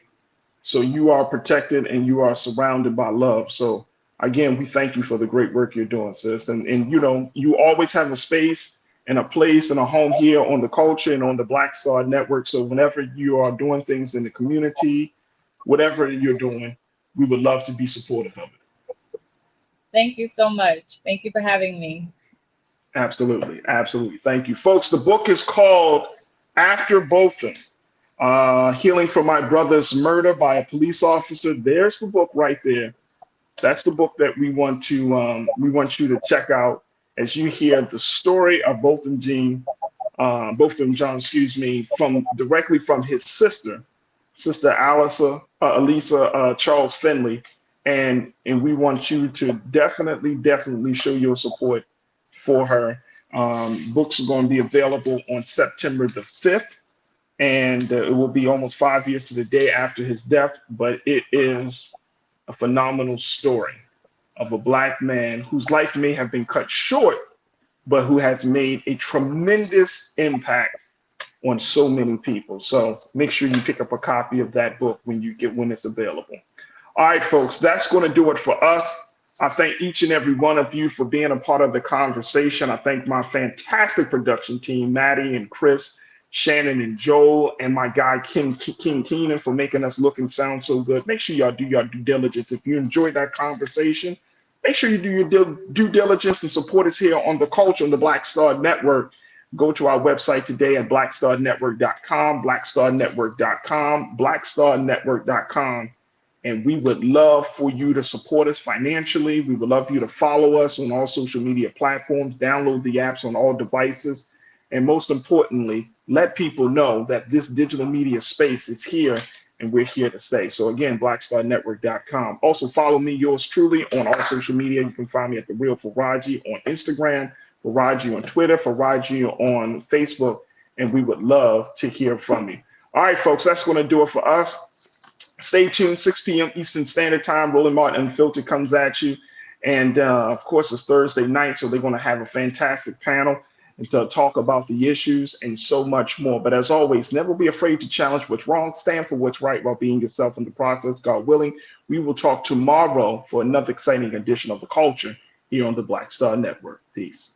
So you are protected and you are surrounded by love. So again, we thank you for the great work you're doing, sis. And you always have a space and a place and a home here on the culture and on the Black Star Network. So whenever you are doing things in the community, whatever you're doing, we would love to be supportive of it. Thank you so much. Thank you for having me. Absolutely. Thank you. Folks, the book is called After Botham. Healing from My Brother's Murder by a Police Officer. There's the book right there. That's the book that we want you to check out as you hear the story of Botham Jean, directly from his sister Elisa Charles Finley, and we want you to definitely show your support for her. Books are going to be available on September the 5th. And it will be almost 5 years to the day after his death, but it is a phenomenal story of a Black man whose life may have been cut short, but who has made a tremendous impact on so many people. So make sure you pick up a copy of that book when it's available. All right, folks, that's going to do it for us. I thank each and every one of you for being a part of the conversation. I thank my fantastic production team, Maddie and Chris, Shannon and Joel, and my guy King Keenan for making us look and sound so good. Make sure y'all do your due diligence. If you enjoyed that conversation, make sure you do your due diligence and support us here on The Culture on the Black Star Network. Go to our website today at blackstarnetwork.com, blackstarnetwork.com, blackstarnetwork.com. And we would love for you to support us financially. We would love for you to follow us on all social media platforms, download the apps on all devices, and most importantly, let people know that this digital media space is here and we're here to stay. So again, blackstarnetwork.com. Also follow me, yours truly, on all social media. You can find me at The Real Farajii on Instagram, Farajii on Twitter, Farajii on Facebook, and we would love to hear from you. All right, folks, that's going to do it for us. Stay tuned, 6 p.m. Eastern Standard Time. Roland Martin Unfiltered comes at you. And of course, it's Thursday night, so they're going to have a fantastic panel and to talk about the issues and so much more. But as always, never be afraid to challenge what's wrong, stand for what's right while being yourself in the process. God willing, we will talk tomorrow for another exciting edition of The Culture here on the Black Star Network. Peace.